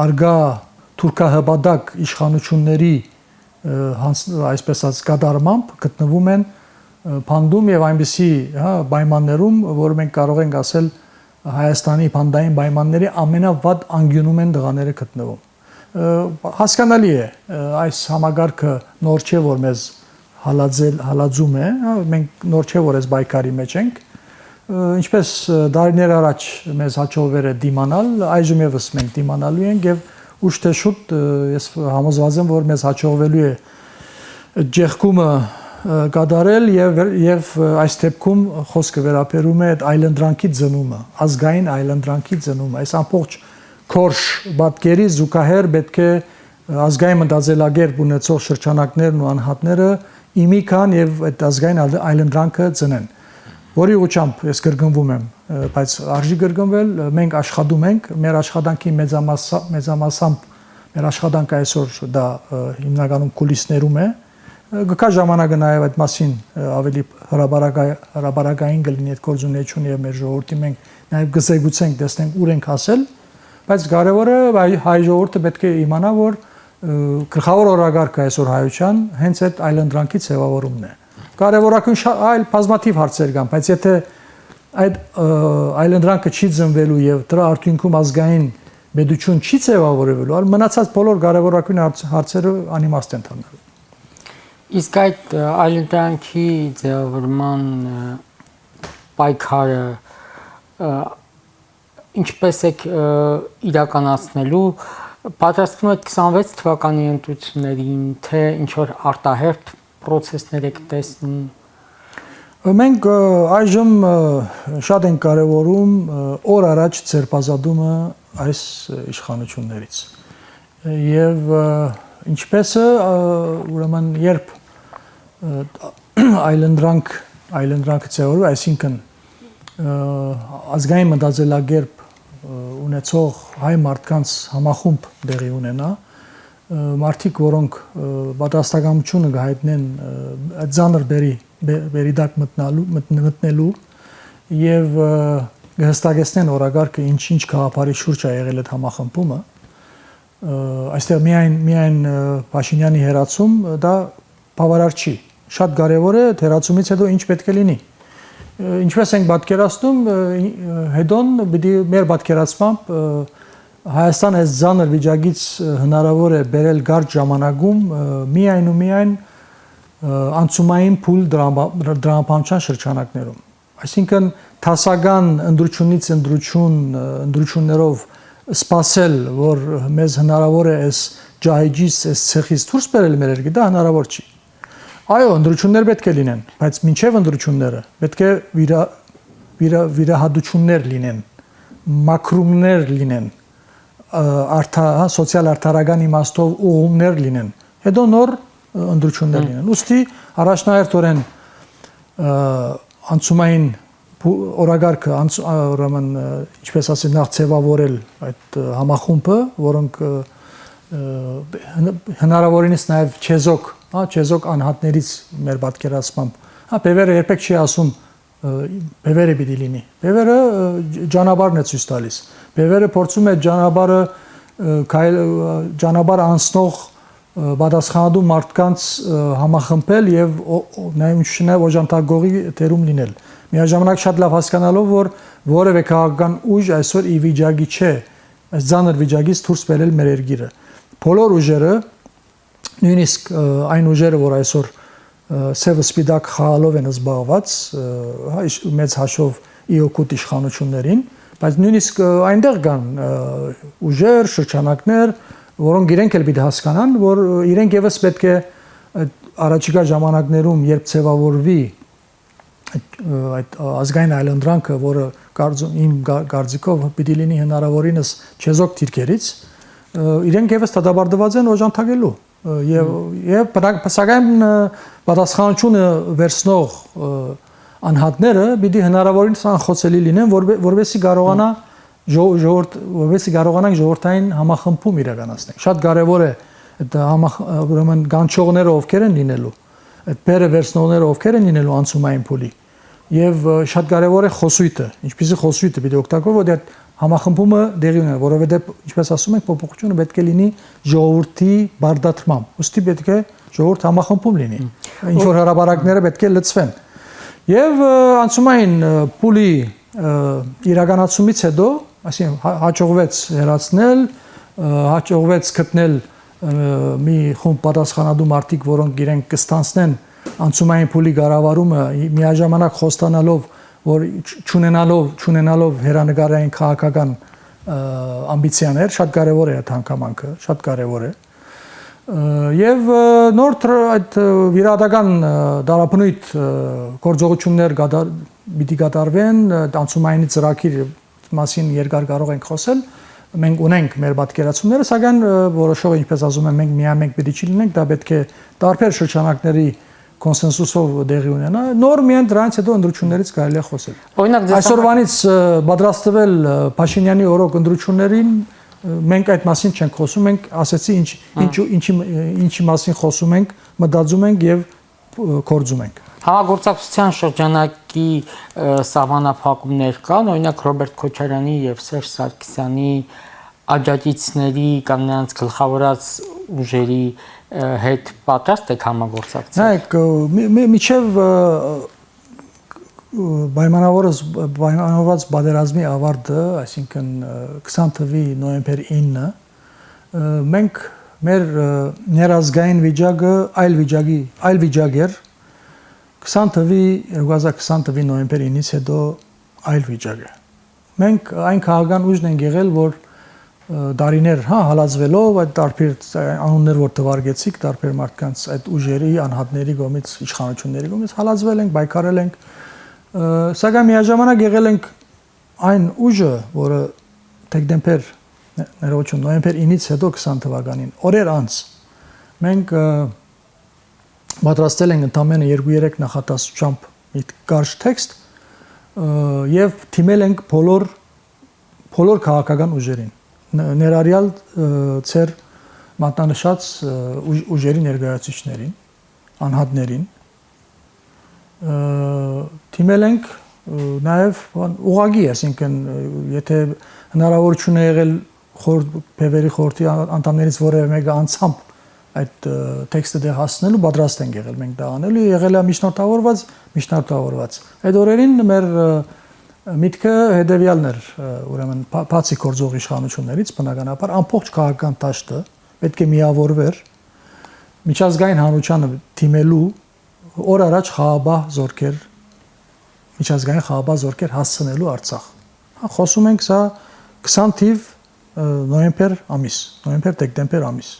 արգա թուրքահպատակ իշխանությունների այսպես ասած կատարմամբ գտնվում են փանդում եւ այնպիսի հա պայմաններում, որ մենք կարող ենք ասել Հայաստանի փանդային պայմանների ամենավատ անկյունում են դղաները գտնվում։ Հասկանալի է, այս համագարքը նոր չէ, որ մեզ հալածում է, մենք նոր չէ, որ այս բայկարի մեջ ենք։ Ինչպես դարիներ առաջ մեզ հաջողվել է դիմանալ, այժմ եւս մենք դիմանալու ենք եւ ուշ թե շուտ ես համոզված եմ, որ մեզ հաջողվելու է ջեղկումը կատարել եւ այս դեպքում խոսքը վերաբերում է այդ այլընտրանքի ծնումը, ազգային այլընտրանքի ծնումը։ Այս ամբողջ քորշ բատկերի զուգահեռ պետք է ազգային մտածելակերպ ունեցող շրջանակներն ու անհատները իմիքան եւ այդ ազգային այլընտրանքը ծնեն։ Որի ուղղությամբ ես կրկնվում եմ, բայց արժի կրկնվել, մենք աշխատում ենք, մեր աշխատանքի մեծամասամբ մեր աշխատանքը այսօր դա հիմնականում կուլիսներում է, գկա ժամանակը նաև այդ մասին ավելի հրաբարակային կլինի այդ գործունեությունը եւ մեր ժողովրդի մենք նաև գզեգուցենք, տեսնենք ուր ենք հասել, բայց կարևորը հայ ժողովուրդը պետք է իմանա, որ գլխավոր օրագարկը այսօր հայության հենց այդ այլընտրանքի ձևավորումն է։ Կարևորակույն այլ բազմաթիվ հարցեր կան, բայց եթե այդ այլընտրանքը չի ծնվելու եւ դրա արդյունքում ազգային մեդություն չի ձևավորվելու, այլ մնացած բոլոր կարևորակույն հարցերը անիմաստ են դառնալու։ Իսկ այդ այլընտրանքի ձևավորման պայքարը ինչպես եք իրականացնելու, պատրաստվում եք 26 թվականի ընտրություններին, թե ինչ որ արտահերթ process-ներ եք տեսնում։ Մենք այժմ շատ ենք կարևորում օր առաջ ձերբազատումը այս իշխանություններից եւ ինչպես է ուրեմն երբ այլընտրանքը ձևավորվում, այսինքն ազգային մտածելակերպ ունեցող հայ մարդկանց համախումբ դեղի ունենա, մարդիկ, որոնք պատասխանատվությունը կհայտնեն այդ ծանր բերի տակ մտնելու եւ հստակեցնեն օրագարկը ինչ գաղափարի շուրջ է եղել այդ համախմբումը, այստեղ միայն Փաշինյանի հերացում դա բավարար չի։ Շատ կարևոր է հերացումից հետո ինչ պետք է լինի։ Ինչպես ենք պատկերացնում, հետոն պիտի մեր պատկերացմամբ Հայաստան այս ծանր վիճակից հնարավոր է բերել կարճ ժամանակում միայն անցումային փուլ դրամապանության շրջանակներում։ Այսինքն դասական ընդրությունից ընդրություններով սпасել, որ մեզ հնարավոր է այս ջահիջից, այս ցեղից դուրս բերել մեր երկրի, դա հնարավոր չի։ Այո, ընդրություններ պետք է լինեն, բայց մինչև ընդրությունները պետք է վիրահատություններ լինեն, մակրումներ լինեն, սոցիալ արդարական իմաստով ուղումներ լինեն, հետո նոր ընդրություններ լինեն։ Ուստի առաջնահերթորեն անցումային օրագարկը ուրեմն ինչպես ասել նախ ձևավորել այդ համախումբը, որոնք հնարավորինս նաև չեզոք անհատներից մեր պատկերացմամբ, բևերը երբեք չի ասում բևերը պիտի լինի։ Բևերը ճանապարհն է ցույց տալիս։ Բևերը փորձում է ճանապարհ անցնող պատասխանատու մարդկանց համախմբել եւ նաև օժանդակողի դերում լինել։ Միաժամանակ շատ լավ հասկանալով, որ որևէ քաղաքական ուժ այսօր ի վիճակի չէ այս ծանր վիճակից դուրս բերել մեր երկիրը։ Բոլոր ուժերը, նույնիսկ այն ուժերը, որ այսօր սև սպիտակ խաղալով են զբաղված, մեծ հաշվով իօկուտ իշխանություններին, բայց նույնիսկ այնտեղ կան ուժեր, շրջանակներ, որոնք իրենք էլ պիտի հասկանան, որ իրենք եւս պետք է առաջիկա ժամանակներում, երբ ձևավորվի այդ ազգային այլընտրանքը, որը իմ կարծիքով պիտի լինի հնարավորինս չեզոք դիրքերից, իրենք եւս դատապարտված են օժանդակելու եւ սակայն պատասխանատվությունը վերցնող անհատները պիտի հնարավորինս անխոցելի լինեն, որովհետեւ կարողանանք ժողովրդային համախմբում իրականացնել։ Շատ կարևոր է ուրեմն գանչողները ովքեր են լինելու, այդ բերը վերցնողները ովքեր են լինելու անցումային փուլի եւ շատ կարևոր է խոսույթը, ինչպեսի խոսույթը պիտի օգտագործվի, որ այդ համախմբումը դեղի ունենա, որովհետեւ ինչպես ասում ենք, փոփոխությունը պետք է լինի ժողովրդի բարդացմամբ։ Ուստի պետք է ժողովուրդ համախմբում լինի։ Ինչ որ հրաբարակները պետք է լծվեն։ Եվ անցումային փուլի իրականացումից հետո, այսինքն հաջողվեց հերացնել, հաջողվեց գտնել մի խումբ պատասխանատու մարդիկ, որոնք իրենք կստանցնեն անցումային փուլի կառավարումը միաժամանակ խոստանալով, որ չունենալով հերանեկարային քաղաքական ամբիցիաներ, շատ կարևոր է այդ հանգամանքը, շատ կարևոր է։ Եվ նոր այդ վիրահատական դարաբնույթ գործողություններ պիտի կատարվեն, անցումային ծրագիր մասին երկար կարող ենք խոսել, մենք ունենք մեր պատկերացումները, սակայն որոշող, ինչպես ասում եմ, մենք միամետ պիտի չլինենք, դա պետք է տարբեր շրջանակների կոնսենսուսով դեղի ունենա, նոր միայն դրանից հետո ընտրություններից կարելի է խոսել։ Այսօրվանից պատրաստվել Փաշինյանի օրոք ընտրություններին մենք այդ մասին չենք խոսում, մենք ասեցի ինչի մասին խոսում ենք, մտածում ենք եւ կործում ենք։ Համագործակցության շրջանակի սահմանափակումներ կան, օրինակ Ռոբերտ Քոչարյանի եւ Սերժ Սարգսյանի աջակիցների կամ նրանց գլխավորած ուժերի հետ պատրաստ եք համագործակցել։ Նայեք, միջև պայմանավորված պատերազմի ավարտը, այսինքն 20 թվականի նոյեմբեր 9-ը, մենք մեր ներազգային վիճակը այլ վիճակ էր, 2020 թվականի նոյեմբեր 9-ից հետո այլ վիճակ է։ Մենք այն քաղաքական ուժն ենք եղել, որ դարիներ հալածվելով այդ տարբեր անուններ որ թվարկեցիք տարբեր մարդկանց այդ ուժերի անհատների կողմից իշխանությունների կողմից հալածվել ենք, բայկարել ենք, սակայն միաժամանակ եղել ենք այն ուժը, որը դեկտեմբեր ներողություն նոյեմբեր 9-ից հետո 20 թվականին օրեր անց մենք պատրաստել ենք ընդամենը 2-3 նախատեսությամբ մի կարճ տեքստ եւ թիմել ենք բոլոր քաղաքական ուժերին ներառյալ ծեր մատնանշած ուժերի ներկայացուցիչներին, անհատներին թիմել ենք նաև ուղղակի, այսինքն եթե հնարավորություն է եղել փեվերի խորհրդի անդամներից որևէ մեկը անցամբ այդ տեքստը դե հասնելու պատրաստ ենք եղել մենք դա անելու եղել է միջնորդավորված այդ օրերին մեր միտքը հետևյալն էր ուրեմն բացի գործող իշխանություններից բնականաբար ամբողջ քաղաքական դաշտը պետք է միավորվեր միջազգային հանրությանը թիմելու օր առաջ միջազգային խաղաբահ զորքեր հասցնելու Արցախ։ Խոսում ենք սա 20 թիվ նոյեմբեր-դեկտեմբեր ամիս։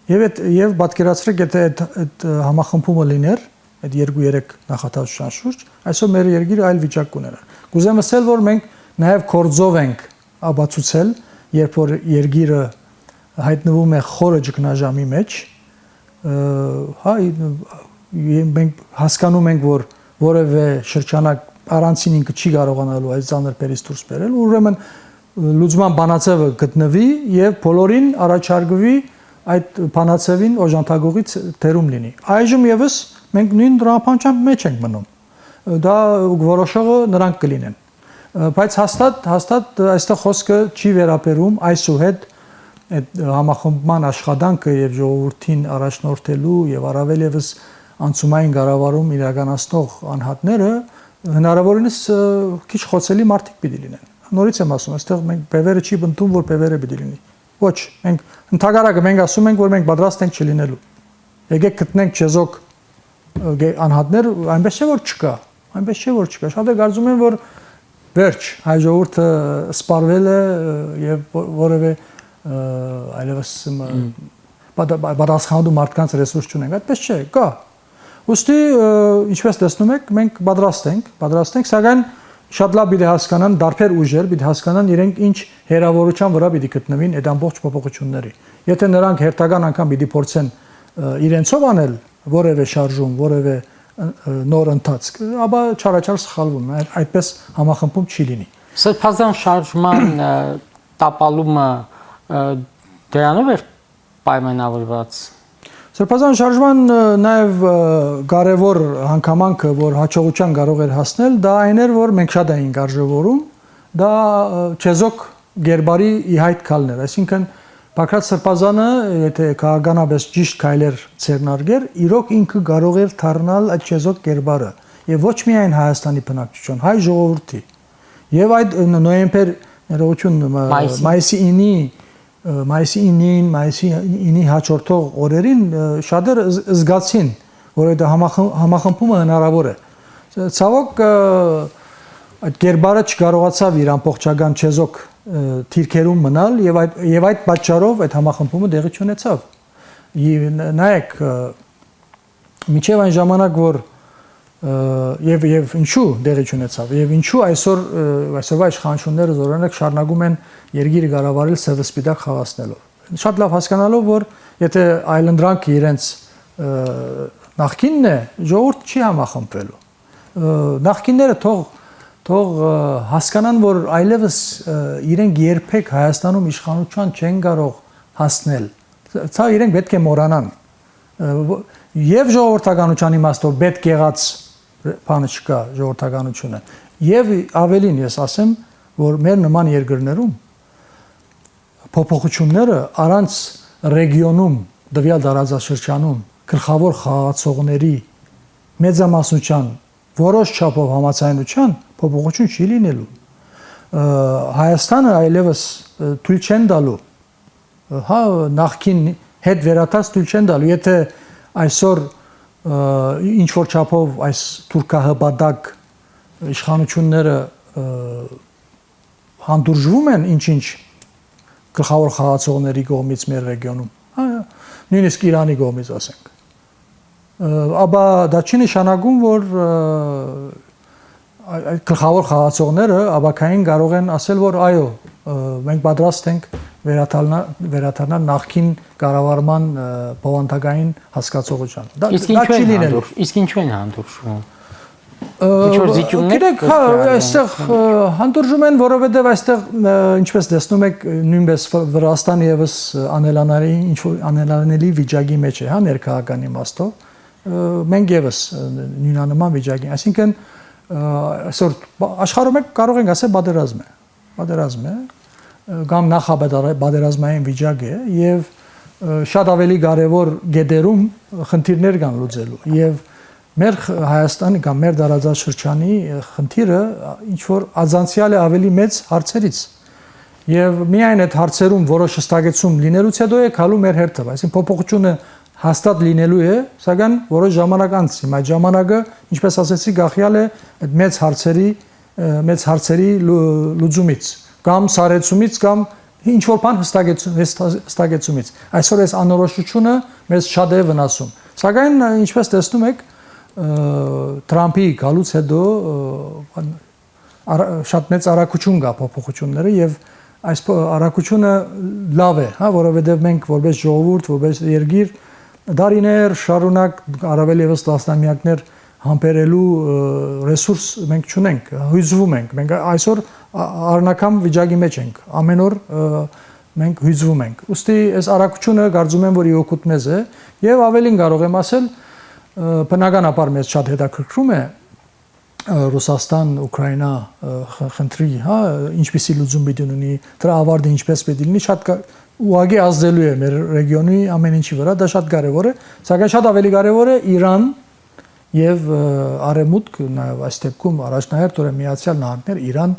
Եվ պատկերացրեք, եթե այդ համախմբումը լիներ, այդ 2-3 նախատեսության շուրջ, այսօր մեր երկիրը այլ վիճակ կուներ։ Կուզեմ ասել, որ մենք նաև կորձով ենք ապացուցել, երբ որ երկիրը հայտնվում է խորը ճգնաժամի մեջ, մենք հասկանում ենք, որ որևէ շրջանակ առանցին ինքը չի կարողանալու այս ծանր պերից դուրս բերել, ուրեմն լուծման բանացևը գտնվի եւ բոլորին առաջարկվի այդ բանացևին օժանդակողից թերում լինի։ Այժմ եւս մենք նույն դրամապանչության մեջ ենք մնում։ Դա որոշողը նրանք կլինեն։ Բայց հաստատ այստեղ խոսքը չի վերաբերում այսուհետ այդ համախմբման աշխատանքը եւ ժողովրդին առաջնորդելու եւ առավել եւս անցումային կառավարում իրականացնող անհատները հնարավորինս քիչ խոցելի մարդիկ պիտի լինեն։ Նորից եմ ասում, այստեղ մենք բևերը չի բնդում, որ բևերը պիտի լինի։ Ոչ, մենք ընդհանրակը մենք ասում ենք, որ մենք պատրաստ ենք չլինելու։ Եկեք գտնենք չեզոք անհատներ, այնպես չէ որ չկա, Շատերը կարծում են, որ վերջ հայ ժողովուրդը սպառվել է եւ որևէ այլևս պատասխանատու մարդկանց ռեսուրս չունենք, այդպես չէ, կա։ Ուստի ինչպես տեսնում եք, մենք պատրաստ ենք, սակայն շատ լավ պիտի հասկանան դարբեր ուժեր, պիտի հասկանան իրենք ինչ հերավորության վրա պիտի գտնվին այդ ամբողջ փոփոխությունների։ Եթե նրանք հերթական անգամ պիտի փորձեն իրենցով անել որևէ շարժում, որևէ նոր ընթացք, ապա չարաչար սխալվում, այդպես համախմբում չի լինի։ Սրբազան շարժման տապալումը դրանով էր պայմանավորված։ Սրբազան շարժման նաև կարևոր հանգամանքը, որ հաջողության կարող էր հասնել, դա այն էր, որ մենք շատ էինք արժևորում, դա չեզոք գերբարի ի հայտ քալներ, այսինքն Բաքրատ Սրբազանը, եթե քաղաքականապես ճիշտ քայլեր ցերնարգեր, իրոք ինքը կարող էր դառնալ այդ չեզոք գերբարը, եւ ոչ միայն Հայաստանի բնակչություն, հայ ժողովրդի։ Եվ այդ նոյեմբեր ներողություն մայիսի 9-ի հաջորդող օրերին շատեր զգացին, որ այդ համախմբումը հնարավոր է։ Ցավոք այդ գերբարը չկարողացավ իր ամբողջական չեզոք թիրքերում մնալ եւ այդ պատճառով այդ համախմբումը տեղի չունեցավ։ Նայեք, մինչեւ այն ժամանակ, որ եւ ինչու տեղի չունեցավ եւ ինչու այսօրվա իշխանությունները զորանակ շարունակում են երկիրը կառավարել սևսպիտակ խաղացնելով։ Շատ լավ հասկանալով, որ եթե այլընտրանքը իրենց նախկինն է, ժողովուրդ չի համախմբվելու։ Նախկինները թող թող հասկանան, որ այլևս իրենք երբեք Հայաստանում իշխանության չեն կարող հասնել։ Սա իրենք պետք է մոռանան։ Եվ ժողովրդականության իմաստով պետք եղած բանը չկա ժողովրդականությունը։ Եվ ավելին ես ասեմ, որ մեր նման երկրներում փոփոխությունները առանց ռեգիոնում, դվյալ տարածաշրջանում գլխավոր խաղացողների մեծամասնության որոշ չափով համաձայնության փոփոխություն չի լինելու։ Հայաստանը այլևս թույլ չեն տալու, հա նախքին հետ վերաթած թույլ չեն տալու, եթե այսօր ինչ որ չափով այս թուրքահպատակ իշխանությունները հանդուրժվում են ինչ-ինչ գլխավոր խաղացողների կողմից մեր ռեգիոնում, նույնիսկ Իրանի կողմից ասենք, ապա դա չի նշանակում, որ գլխավոր խաղացողները ապակային կարող են ասել, որ այո, մենք պատրաստ ենք վերադառնալ նախկին կառավարման բովանդակային հասկացողության։ Դա չի լինելու։ Իսկ ինչու են հանդուրժվում։ Ինչ որ զիջումներ։ Գիտեք, այստեղ հանդուրժում են, որովհետև այստեղ ինչպես տեսնում եք, նույնպես Վրաստանը եւս անելանելի վիճակի մեջ է, հա, ներքաղաքական իմաստով։ Մենք եւս նույնանման վիճակի, այսինքն այսօր աշխարհում կարող ենք ասել պատերազմ է, կամ նախապատերազմային վիճակ է եւ շատ ավելի կարեւոր գետերում խնդիրներ կան լուծելու եւ մեր Հայաստանի կամ մեր տարածաշրջանի խնդիրը ինչ որ ազանցիալ է ավելի մեծ հարցերից եւ միայն այդ հարցերում որոշ հստակեցում լինելուց հետո է գալու մեր հերթը, այսինքն փոփոխությունը հաստատ լինելու է, սակայն որոշ ժամանակ անց, այդ ժամանակը, ինչպես ասեցի, գախյալ է այդ մեծ հարցերի լուծումից, կամ սարեցումից, կամ ինչ որ բան հստակեցումից։ Այսօր այս անորոշությունը մեզ շատ է վնասում։ Սակայն ինչպես տեսնում եք, Թրամփի գալուց հետո շատ մեծ առաքություն կա փոփոխությունները եւ այս առաքությունը լավ է, հա, որովհետեւ մենք որպես ժողովուրդ, որպես երկիր դարիներ շարունակ առավել եւս տասնամյակներ համբերելու ռեսուրս մենք չունենք, հույզվում ենք։ Մենք այսօր առնական վիճակի մեջ ենք, ամեն օր մենք հույզվում ենք։ Ուստի այս առաքությունը կարծում եմ, որ իօգուտ մեզ է եւ ավելին կարող եմ ասել, բնականաբար մեզ շատ հետաքրքրում է Ռուսաստան-Ուկրաինա խնդրի, հա, ինչպիսի լուծում պիտի ունի, դրա ավարտը ինչպես պիտի լինի, շատ ուղղակի ազդելու է մեր ռեգիոնի ամեն ինչի վրա, դա շատ կարևոր է, սակայն շատ ավելի կարևոր է Իրան եւ Արևմուտք, նաեւ այս դեպքում առաջնահերթորեն Միացյալ Նահանգներ, Իրան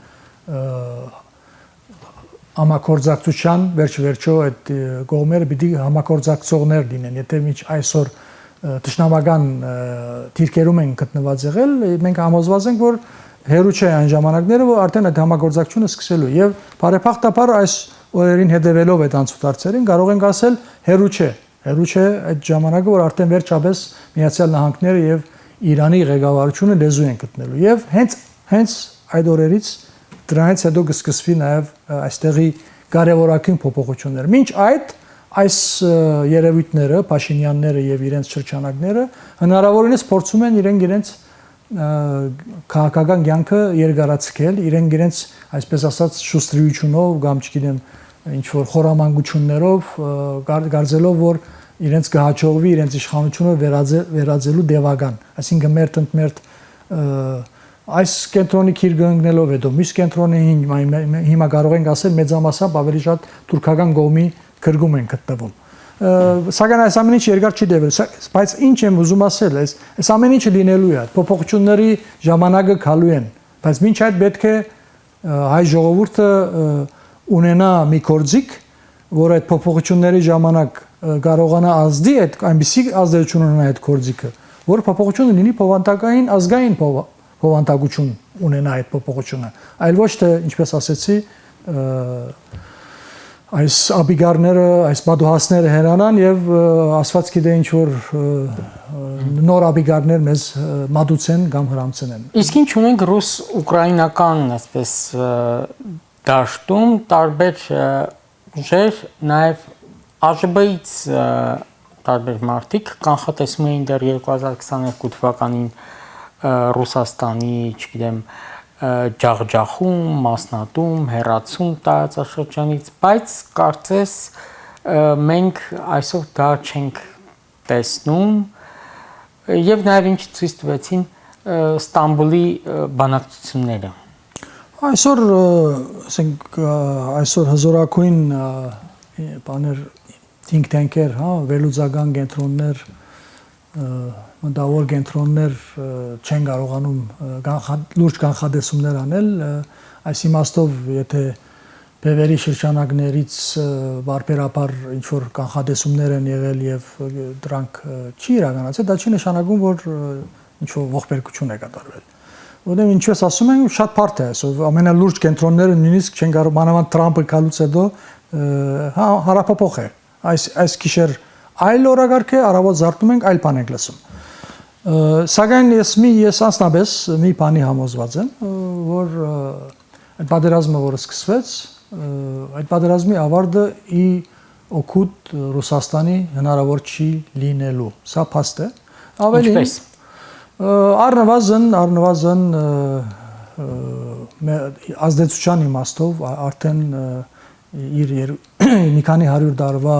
համագործակցության վերջ-վերջո այդ կողմերը պիտի համագործակցողներ լինեն, եթե միջ այսօր տշնամական դիրքերում են գտնված եղել, մենք համոզված ենք, որ հերու չէ այն ժամանակները, որ արդեն այդ համագործակցությունը սկսելու եւ բարեփոխտաբար այս օրերին հետևելով այդ անցուդարձերին կարող ենք ասել հերու չէ այդ ժամանակը, որ արդեն վերջապես Միացյալ Նահանգները եւ Իրանի ղեկավարությունը լեզու են գտնելու եւ հենց այդ օրերից դրանից հետո կսկսվի նաեւ այստեղի կարևորագույն փոփոխություններ։ Մինչ այս երևույթները, Փաշինյանները եւ իրենց շրջանակները հնարավորինս փորձում են իրենց քաղաքական կյանքը երկարացնել, իրենց այսպես ասած շուստրիությունով կամ չգիտեմ ինչ որ խորամանկություններով գարձելով, որ իրենց կհաջողվի իրենց իշխանությունը վերածելու դեպական, այսինքն մերթ այս կենտրոնի քիր գնալով հետո մյուս կենտրոնի հիմա կարող ենք ասել մեծամասամբ ավելի շատ թուրքական կողմի գրգում են գտնվում։ Սակայն այս ամեն ինչ երկար չի տևել, բայց ինչ եմ ուզում ասել, այս ամեն ինչը լինելու է, փոփոխությունների ժամանակը գալու են, բայց մինչ այդ պետք է հայ ժողովուրդը ունենա մի գործիք, որ այդ փոփոխությունների ժամանակ կարողանա ազդի այդ այնպիսի ազդեցություն ունենա այդ գործիքը, որ փոփոխությունը լինի փոխանցական ազգային փոխանցություն ունենա այդ փոփոխությունը, այլ ոչ թե ինչպես ասեցի այս աբիգարները, այս բադուհասները հերանան եւ ասված գիտե ինչ որ նոր աբիգարներ մեզ մատուցեն կամ հրամցնեն։ Իսկ ինչ ունենք ռուս-ուկրաինական այսպես դաշտում տարբեր ուժեր, նաեւ ԱԺԲ-ից տարբեր մարտիկ կանխատեսում էին դեռ 2022 թվականին Ռուսաստանի, չգիտեմ, ջախջախում, մասնատում, հեռացում տարածաշրջանից, բայց կարծես մենք այսօր դա չենք տեսնում եւ նաեւ ինչ ցույց տվեցին Ստամբուլի բանակցությունները։ Այսօր, ասենք, այսօր հզորակույն բաներ think tank-եր, հա, վերլուծական կենտրոններ, մտավոր կենտրոններ չեն կարողանում լուրջ կանխատեսումներ անել, այս իմաստով, եթե բևերի շրջանակներից բարբերաբար ինչ որ կանխատեսումներ են եղել եւ դրանք չի իրականացել, դա չի նշանակում, որ ինչ որ ողբերգություն է կատարվել։ Որտեղ ինչպես ասում են, շատ բարդ է, այսօր ամենալուրջ կենտրոնները նույնիսկ չեն կարող մանավանդ Թրամփը գալուց հետո հարաբերփոխ է։ Այս գիշեր այլ օրագարկ է, առավոտ զարթնում ենք, այլ բան ենք լսում։ Սակայն ես անձնապես մի բանի համոզված եմ, որ այդ պատերազմը, որը սկսվեց, այդ պատերազմի ավարտը ի օգուտ Ռուսաստանի հնարավոր չի լինելու։ Սա փաստ է։ Ավելի առնվազն ազդեցության իմաստով արդեն իր մի քանի 100 տարվա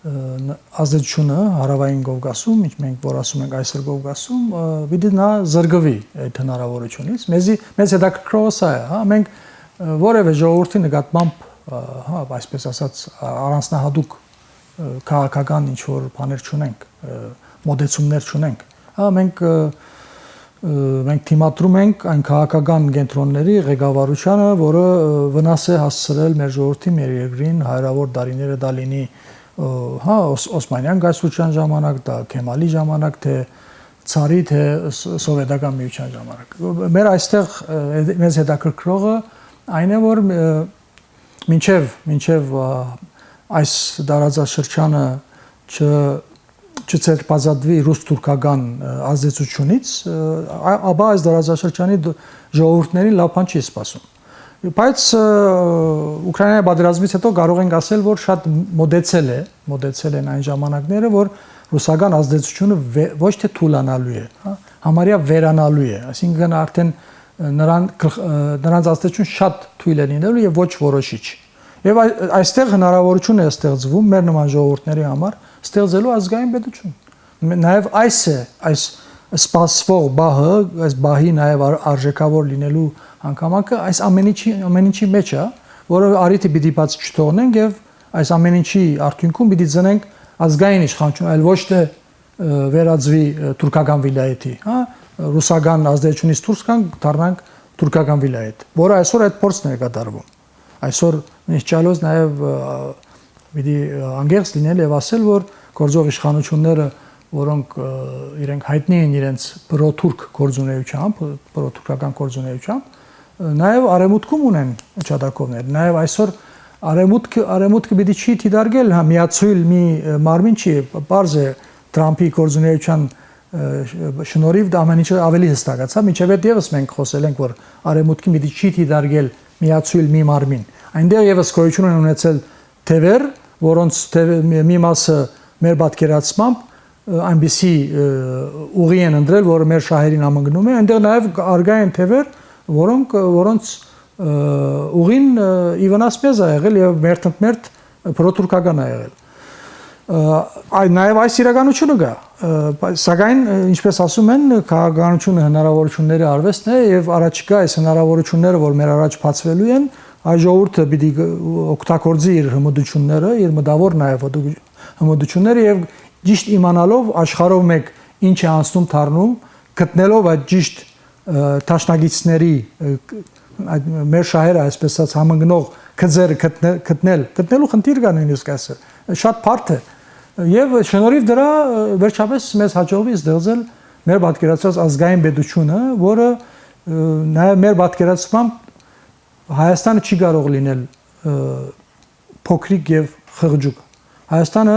ազդեցությունը հարավային Կովկասում, ինչ մենք որ ասում ենք այսօր Կովկասում, պիտի նա զրկվի այդ հնարավորությունից։ Մեզ հետաքրքրողը սա է, հա, մենք որևէ ժողովրդի նկատմամբ, հա, այսպես ասած, առանձնահատուկ քաղաքական ինչ որ բաներ չունենք, մոտեցումներ չունենք։ Հա, մենք թիմադրում ենք այն քաղաքական կենտրոնների ղեկավարությանը, որը վնաս է հասցրել մեր ժողովրդին, մեր երկրին, հարյուրավոր տարիները դա լինի, հա, Օսմանյան կայսրության ժամանակ, դա Քեմալի ժամանակ, թե ցարի, թե սովետական միության ժամանակ։ Մեր այստեղ մեզ հետաքրքրողը այն է, որ մինչև այս տարածաշրջանը չցերպազատվի ռուս-թուրքական ազդեցությունից, ապա այս տարածաշրջանի ժողովուրդներին լավ բան չի սպասում։ Բայց Ուկրաինայի պատերազմից հետո կարող ենք ասել, որ շատ մոտեցել են այն ժամանակները, որ ռուսական ազդեցությունը ոչ թե թուլանալու է, համարյա վերանալու է, այսինքն արդեն նրանց ազդեցությունը շատ թույլ է լինելու եւ ոչ որոշիչ։ Եվ այստեղ հնարավորություն է ստեղծվում մեր նման ժողովուրդների համար ստեղծելու ազգային պետություն։ Նաև այս սպասվող բահը, այս բահի նաև արժեքավոր լինելու հանգամանքը այս ամեն ինչի մեջ է, որը արիթի պիտի բաց չթողնենք եւ այս ամեն ինչի արդյունքում պիտի ծնենք ազգային իշխանություն, այլ ոչ թե վերածվի թուրքական վիլայեթի, հա, ռուսական ազդեցությունից դուրս գանք, դառնանք թուրքական վիլայեթ, որը այսօր այդ փորձն է կատարվում։ Այսօր նշչալոց նաև պիտի անգերս լինել եւ ասել, որ գործող իշխանությունները, որոնք իրենք հայտնի են իրենց պրոթուրք գործունեությամբ, պրոթուրքական գործունեությամբ, նաև արևմուտքում ունեն չադակովներ։ Նաև այսօր արևմուտքը պիտի չի դիտարկել, հա, միացույլ մի մարմին չի, բարձ է Թրամփի գործունեության շնորհիվ դա ամեն ինչը ավելի հստակացավ, մինչև այդ եւս մենք խոսել ենք, որ արևմուտքի պիտի չի դիտարկել միացույլ մի մարմին։ Այնտեղ եւս գոյություն են ունեցել թևեր, որոնց մի մասը մեր պատկերացմամբ այնպիսի ուղի են ընտրել, որը մեր շահերին համընկնում է, այնտեղ նաև արգա են թևեր, որոնց ուղին ի վնաս մեզ է եղել եւ մերթ պրոթուրքական է եղել։ Նաև այս իրականությունը կա, սակայն ինչպես ասում են, քաղաքականությունը հնարավորությունների արվեստն է եւ առաջիկա այս հնարավորությունները, որ մեր առաջ բացվելու են, այ ժողովուրդը պիտի օգտագործի իր հմտությունները, իր մտավոր նաև հմտությունները եւ ճիշտ իմանալով աշխարհով մեկ ինչ է անցնում թարնում, գտնելով այդ ճիշտ տաշնագիցների մեր շահերը այսպես ասած համընկնող քծերը գտնելու խնդիր կա նույնիսկ այսօր շատ բարդ է եւ շնորհիվ դրա վերջապես մեզ հաջողվի ստեղծել մեր պատկերացրած ազգային պետությունը, որը նաեւ մեր պատկերացմամբ Հայաստանը չի կարող լինել փոքրիկ եւ խղճուկ։ Հայաստանը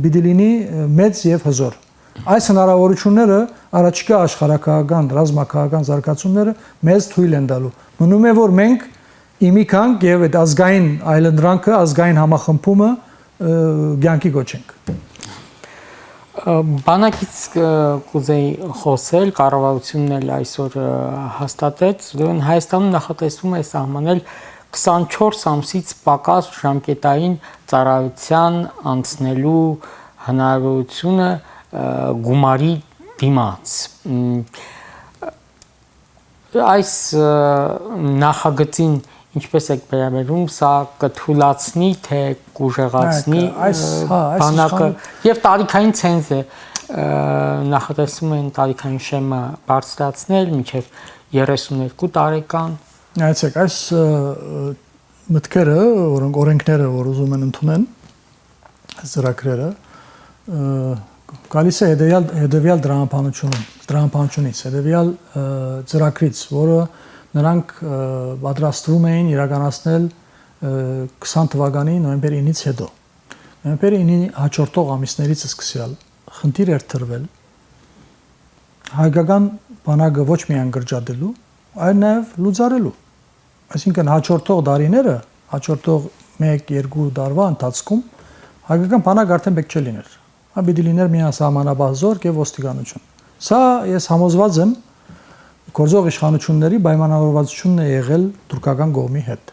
պիտի լինի մեծ եւ հզոր։ Այս հնարավորությունները առաջիկա աշխարհակահաղական, ռազմաքաղաքական զարգացումները մեզ թույլ են տալու։ Մնում է որ մենք իմիքանք եւ այդ ազգային այլընտրանքը, ազգային համախմբումը ցանկի գոչենք։ Բանակից կուզեի խոսել, կառավարությունն էլ այսօր հաստատեց, ուրեմն Հայաստանում նախատեսվում է սահմանել 24 ամսից պակաս ժամկետային ծառայության անցնելու հնարավորությունը գումարի դիմաց։ Այս նախագծին ինչպես եք վերաբերում, սա կթուլացնի, թե կուժեղացնի բանակը եւ տարիքային ցենզ է նախատեսում են տարիքային շեմը բարձրացնել մինչեւ 32 տարեկան։ Այցեք այս մտքերը, որոնք օրենքները, որ ուզում են ընդունեն, ծրագրերը, գալիս է հետեւյալ դրամապանությունից, հետեւյալ ծրագրից, որը նրանք պատրաստվում էին իրականացնել 20 թվականի նոյեմբերի 9-ից հետո։ Նոյեմբերի 9-ի հաջորդող ամիսներից սկսյալ խնդիր էր տրվել հայկական բանակը ոչ միայն գրջադելու, այլ նաև լուծարելու։ Այսինքն հաջորդող տարիները, հաջորդող 1-2 տարվա ընթացքում հայկական բանակ արդեն պետք չէ լիներ։ Հա պիտի լիներ միայն սահմանապահ զորք եւ ոստիկանություն։ Սա ես համոզված եմ գործող իշխանությունների պայմանավորվածությունն է եղել թուրքական կողմի հետ։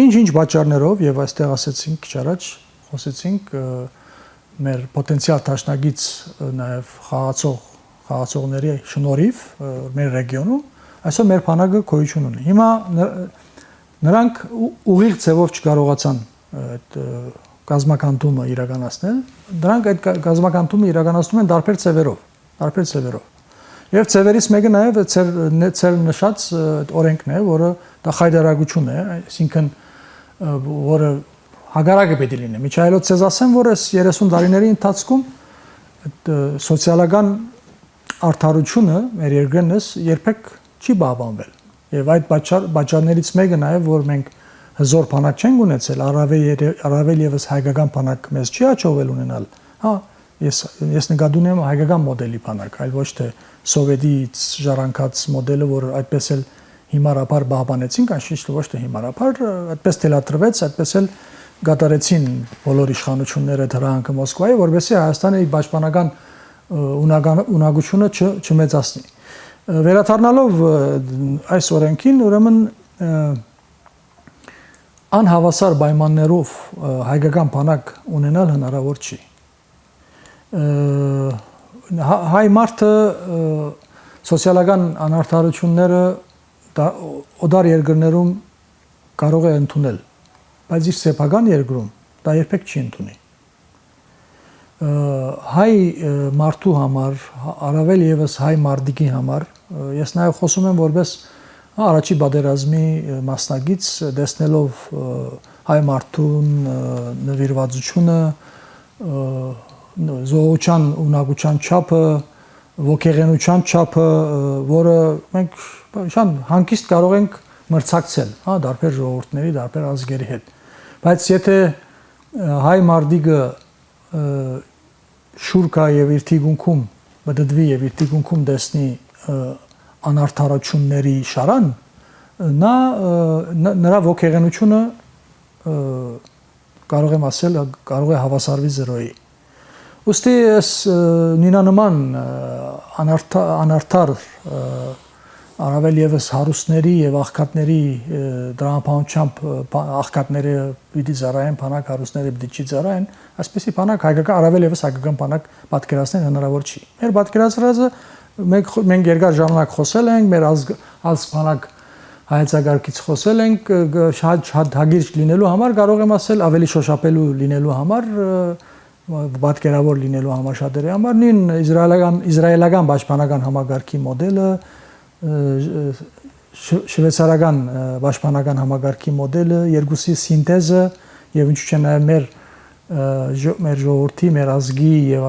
Ինչ պատճառներով եւ այստեղ ասեցինք քիչ առաջ, խոսեցինք մեր պոտենցիալ դաշնակից նաեւ խաղացողների շնորհիվ մեր ռեգիոնում այսօր մեր բանակը գոյություն ունի։ Հիմա նրանք ուղիղ ձևով չկարողացան այդ գազམ་ականդումը իրականացնել, դրանք այդ գազམ་ականդումը իրականացնում են տարբեր ձևերով։ Եվ ծևերից մեկը նաև ծեր նշած օրենքն է, որը դա խայտարակություն է, այսինքն որը հագարակը պետք է լինի։ Միչայելոց ցեզ ասեմ, որ այս 30 տարիների ընթացքում սոցիալական արդարությունը մեր երկրներս երբեք չի բավանվել։ Եվ այդ պատճառներից մեկը նաև, որ մենք հզոր բանակ չենք ունեցել, առավել եւս հայկական բանակ մեզ չի հաջողվել ունենալ։ Հա, ես նկատի ունեմ հայկական մոդելի բանակ, այլ ոչ թե սովետից ժառանգած մոդելը, որ այդպես էլ հիմարաբար բավանեցին, կանչիչ ոչ թե հիմարաբար, այդպես թելադրվեց, այդպես էլ գատարեցին բոլոր իշխանությունները դրանքը Մոսկվայի, որովհետեւ Հայաստանի պաշտպանական ունակությունը չմեծացնի։ Վերադառնալով այս օրենքին, ուրեմն անհավասար պայմաններով հայկական բանակ ունենալ հնարավոր չի։ Հայ մարդը սոցիալական անարդարությունները օտար երկրներում կարող է ընդունել, բայց իր սեփական երկրում դա երբեք չի ընդունի։ Հայ մարդու համար, առավել եւս հայ մարդիկի համար, ես նաեւ խոսում եմ որպես առաջի պատերազմի մասնակից, տեսնելով հայ մարդուն նվիրվածությունը, զոհության ունակության չափը, ոգեղենության չափը, որը մենք շան հանգիստ կարող ենք մրցակցել, հա, տարբեր ժողովուրդների, տարբեր ազգերի հետ։ Բայց եթե հայ մարդիկը շուրկա եւ իր թիկունքում մտածվի եւ իր թիկունքում տեսնի անարդարությունների շարան, նրա ոգեղենությունը կարող եմ ասել, կարող է հավասարվի 0-ի։ Ուստի ես նույնանման անարդար առավել եւս հարուստների եւ աղքատների դրամապանությամբ աղքատները պիտի ծառայեն, բանակ հարուստները պիտի չի ծառայեն, այսպեսի բանակ հայկական առավել եւս հայկական բանակ պատկերացնել հնարավոր չի։ Մեր պատկերացրածը մենք երկար ժամանակ խոսել ենք, մեր ազգ-բանակ հայեցակարգից խոսել ենք, շատ հագիր լինելու համար, կարող եմ ասել ավելի շոշափելու լինելու համար, պատկերավոր լինելու համար շատերի համար, նույն իսրայելական պաշտպանական համագարքի մոդելը, շվեյցարական պաշտպանական համագարքի մոդելը, երկուսի սինտեզը եւ ինչու՞ չէ նաեւ մեր ժողովրդի, մեր ազգի եւ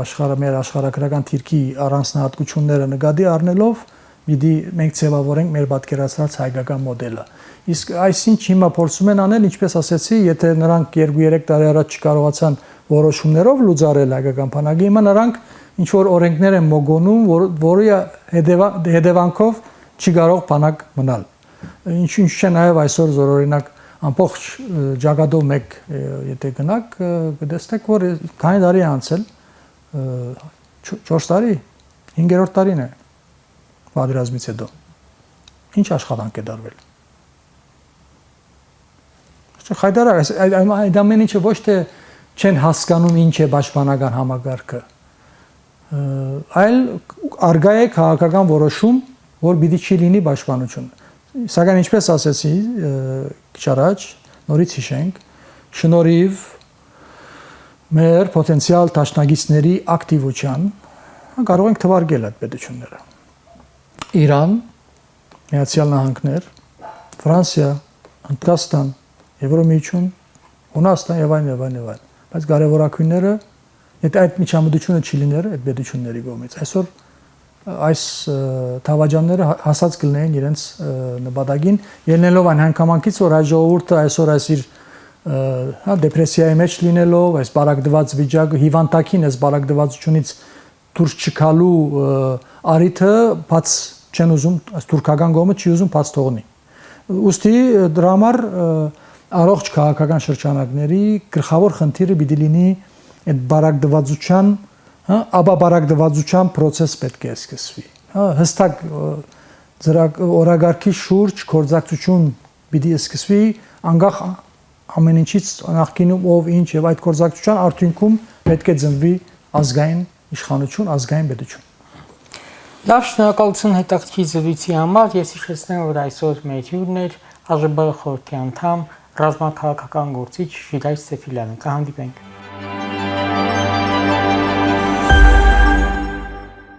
մեր աշխարհագրական թիրքի առանձնահատկությունները նկատի առնելով Միդի մենք ձևավորենք մեր պատկերացրած հայկական մոդելը։ Իսկ այսինչ հիմա փորձում են անել, ինչպես ասեցի, եթե նրանք 2-3 տարի առաջ չկարողացան որոշումներով լուծարել հայկական բանակը, հիմա նրանք ինչ որ օրենքներ են մոգոնում, որի հետևանքով չի կարող բանակ մնալ։ Ինչ չէ նաև այսօր զորօրինակ ամբողջ ճակատով մեկ եթե գնաք, կտեսնեք, որ քանի տարի է անցել 4 տարի, 5-րդ տարին է պատերազմից հետո։ Ինչ աշխատանք է դարվել։ Հայդարը այդ ամեն ինչը ոչ թե չեն հասկանում ինչ է պաշտպանական համագարկը, այլ արգա է քաղաքական որոշում, որ պիտի չի լինի պաշտպանություն։ Սակայն ինչպես ասեցի քիչ առաջ, նորից հիշենք, շնորհիվ մեր պոտենցիալ դաշնակիցների ակտիվության կարող ենք թվարկել այդ պետությունները։ Իրան, Միացյալ Նահանգներ, Ֆրանսիա, Հնդկաստան, Եվրոմիություն, Հունաստան եւ այլն, բայց կարևորակույնները, եթե այդ միջամտությունը չի լիներ այդ պետությունների կողմից, այսօր այս թավաջանները հասած կլինեին իրենց նպատակին, ելնելով այն հանգամանքից, որ այս ժողովուրդը այսօր այս իր դեպրեսիայի մեջ լինելով, այս բարակդված վիճակը, հիվանդակին այս բարակդվածությունից դուրս չգալու արիթը բաց չեն ուզում, այս թուրքական կողմը չի ուզում բաց թողնի։ Ուստի դրա համար առողջ քաղաքական շրջանակների գլխավոր խնդիրը պիտի լինի այդ բարակդվածության, ապաբարակդվածության process պետք է սկսվի։ Հստակ օրագարկի շուրջ գործակցություն պիտի սկսվի, անկախ ամեն ինչից նախկինում ով ինչ եւ այդ գործակցության արդյունքում պետք է ծնվի ազգային իշխանություն, ազգային պետություն։ Լավ, շնորհակալություն հետաքրքիր զրույցի համար։ Ես հիշեցնեմ, որ այսօր մեր հյուրն էր ԱԺԲ խորհրդի անդամ ռազմաքաղաքական գործիչ Ժիրայր Սեֆիլյանը։ Կհանդիպենք։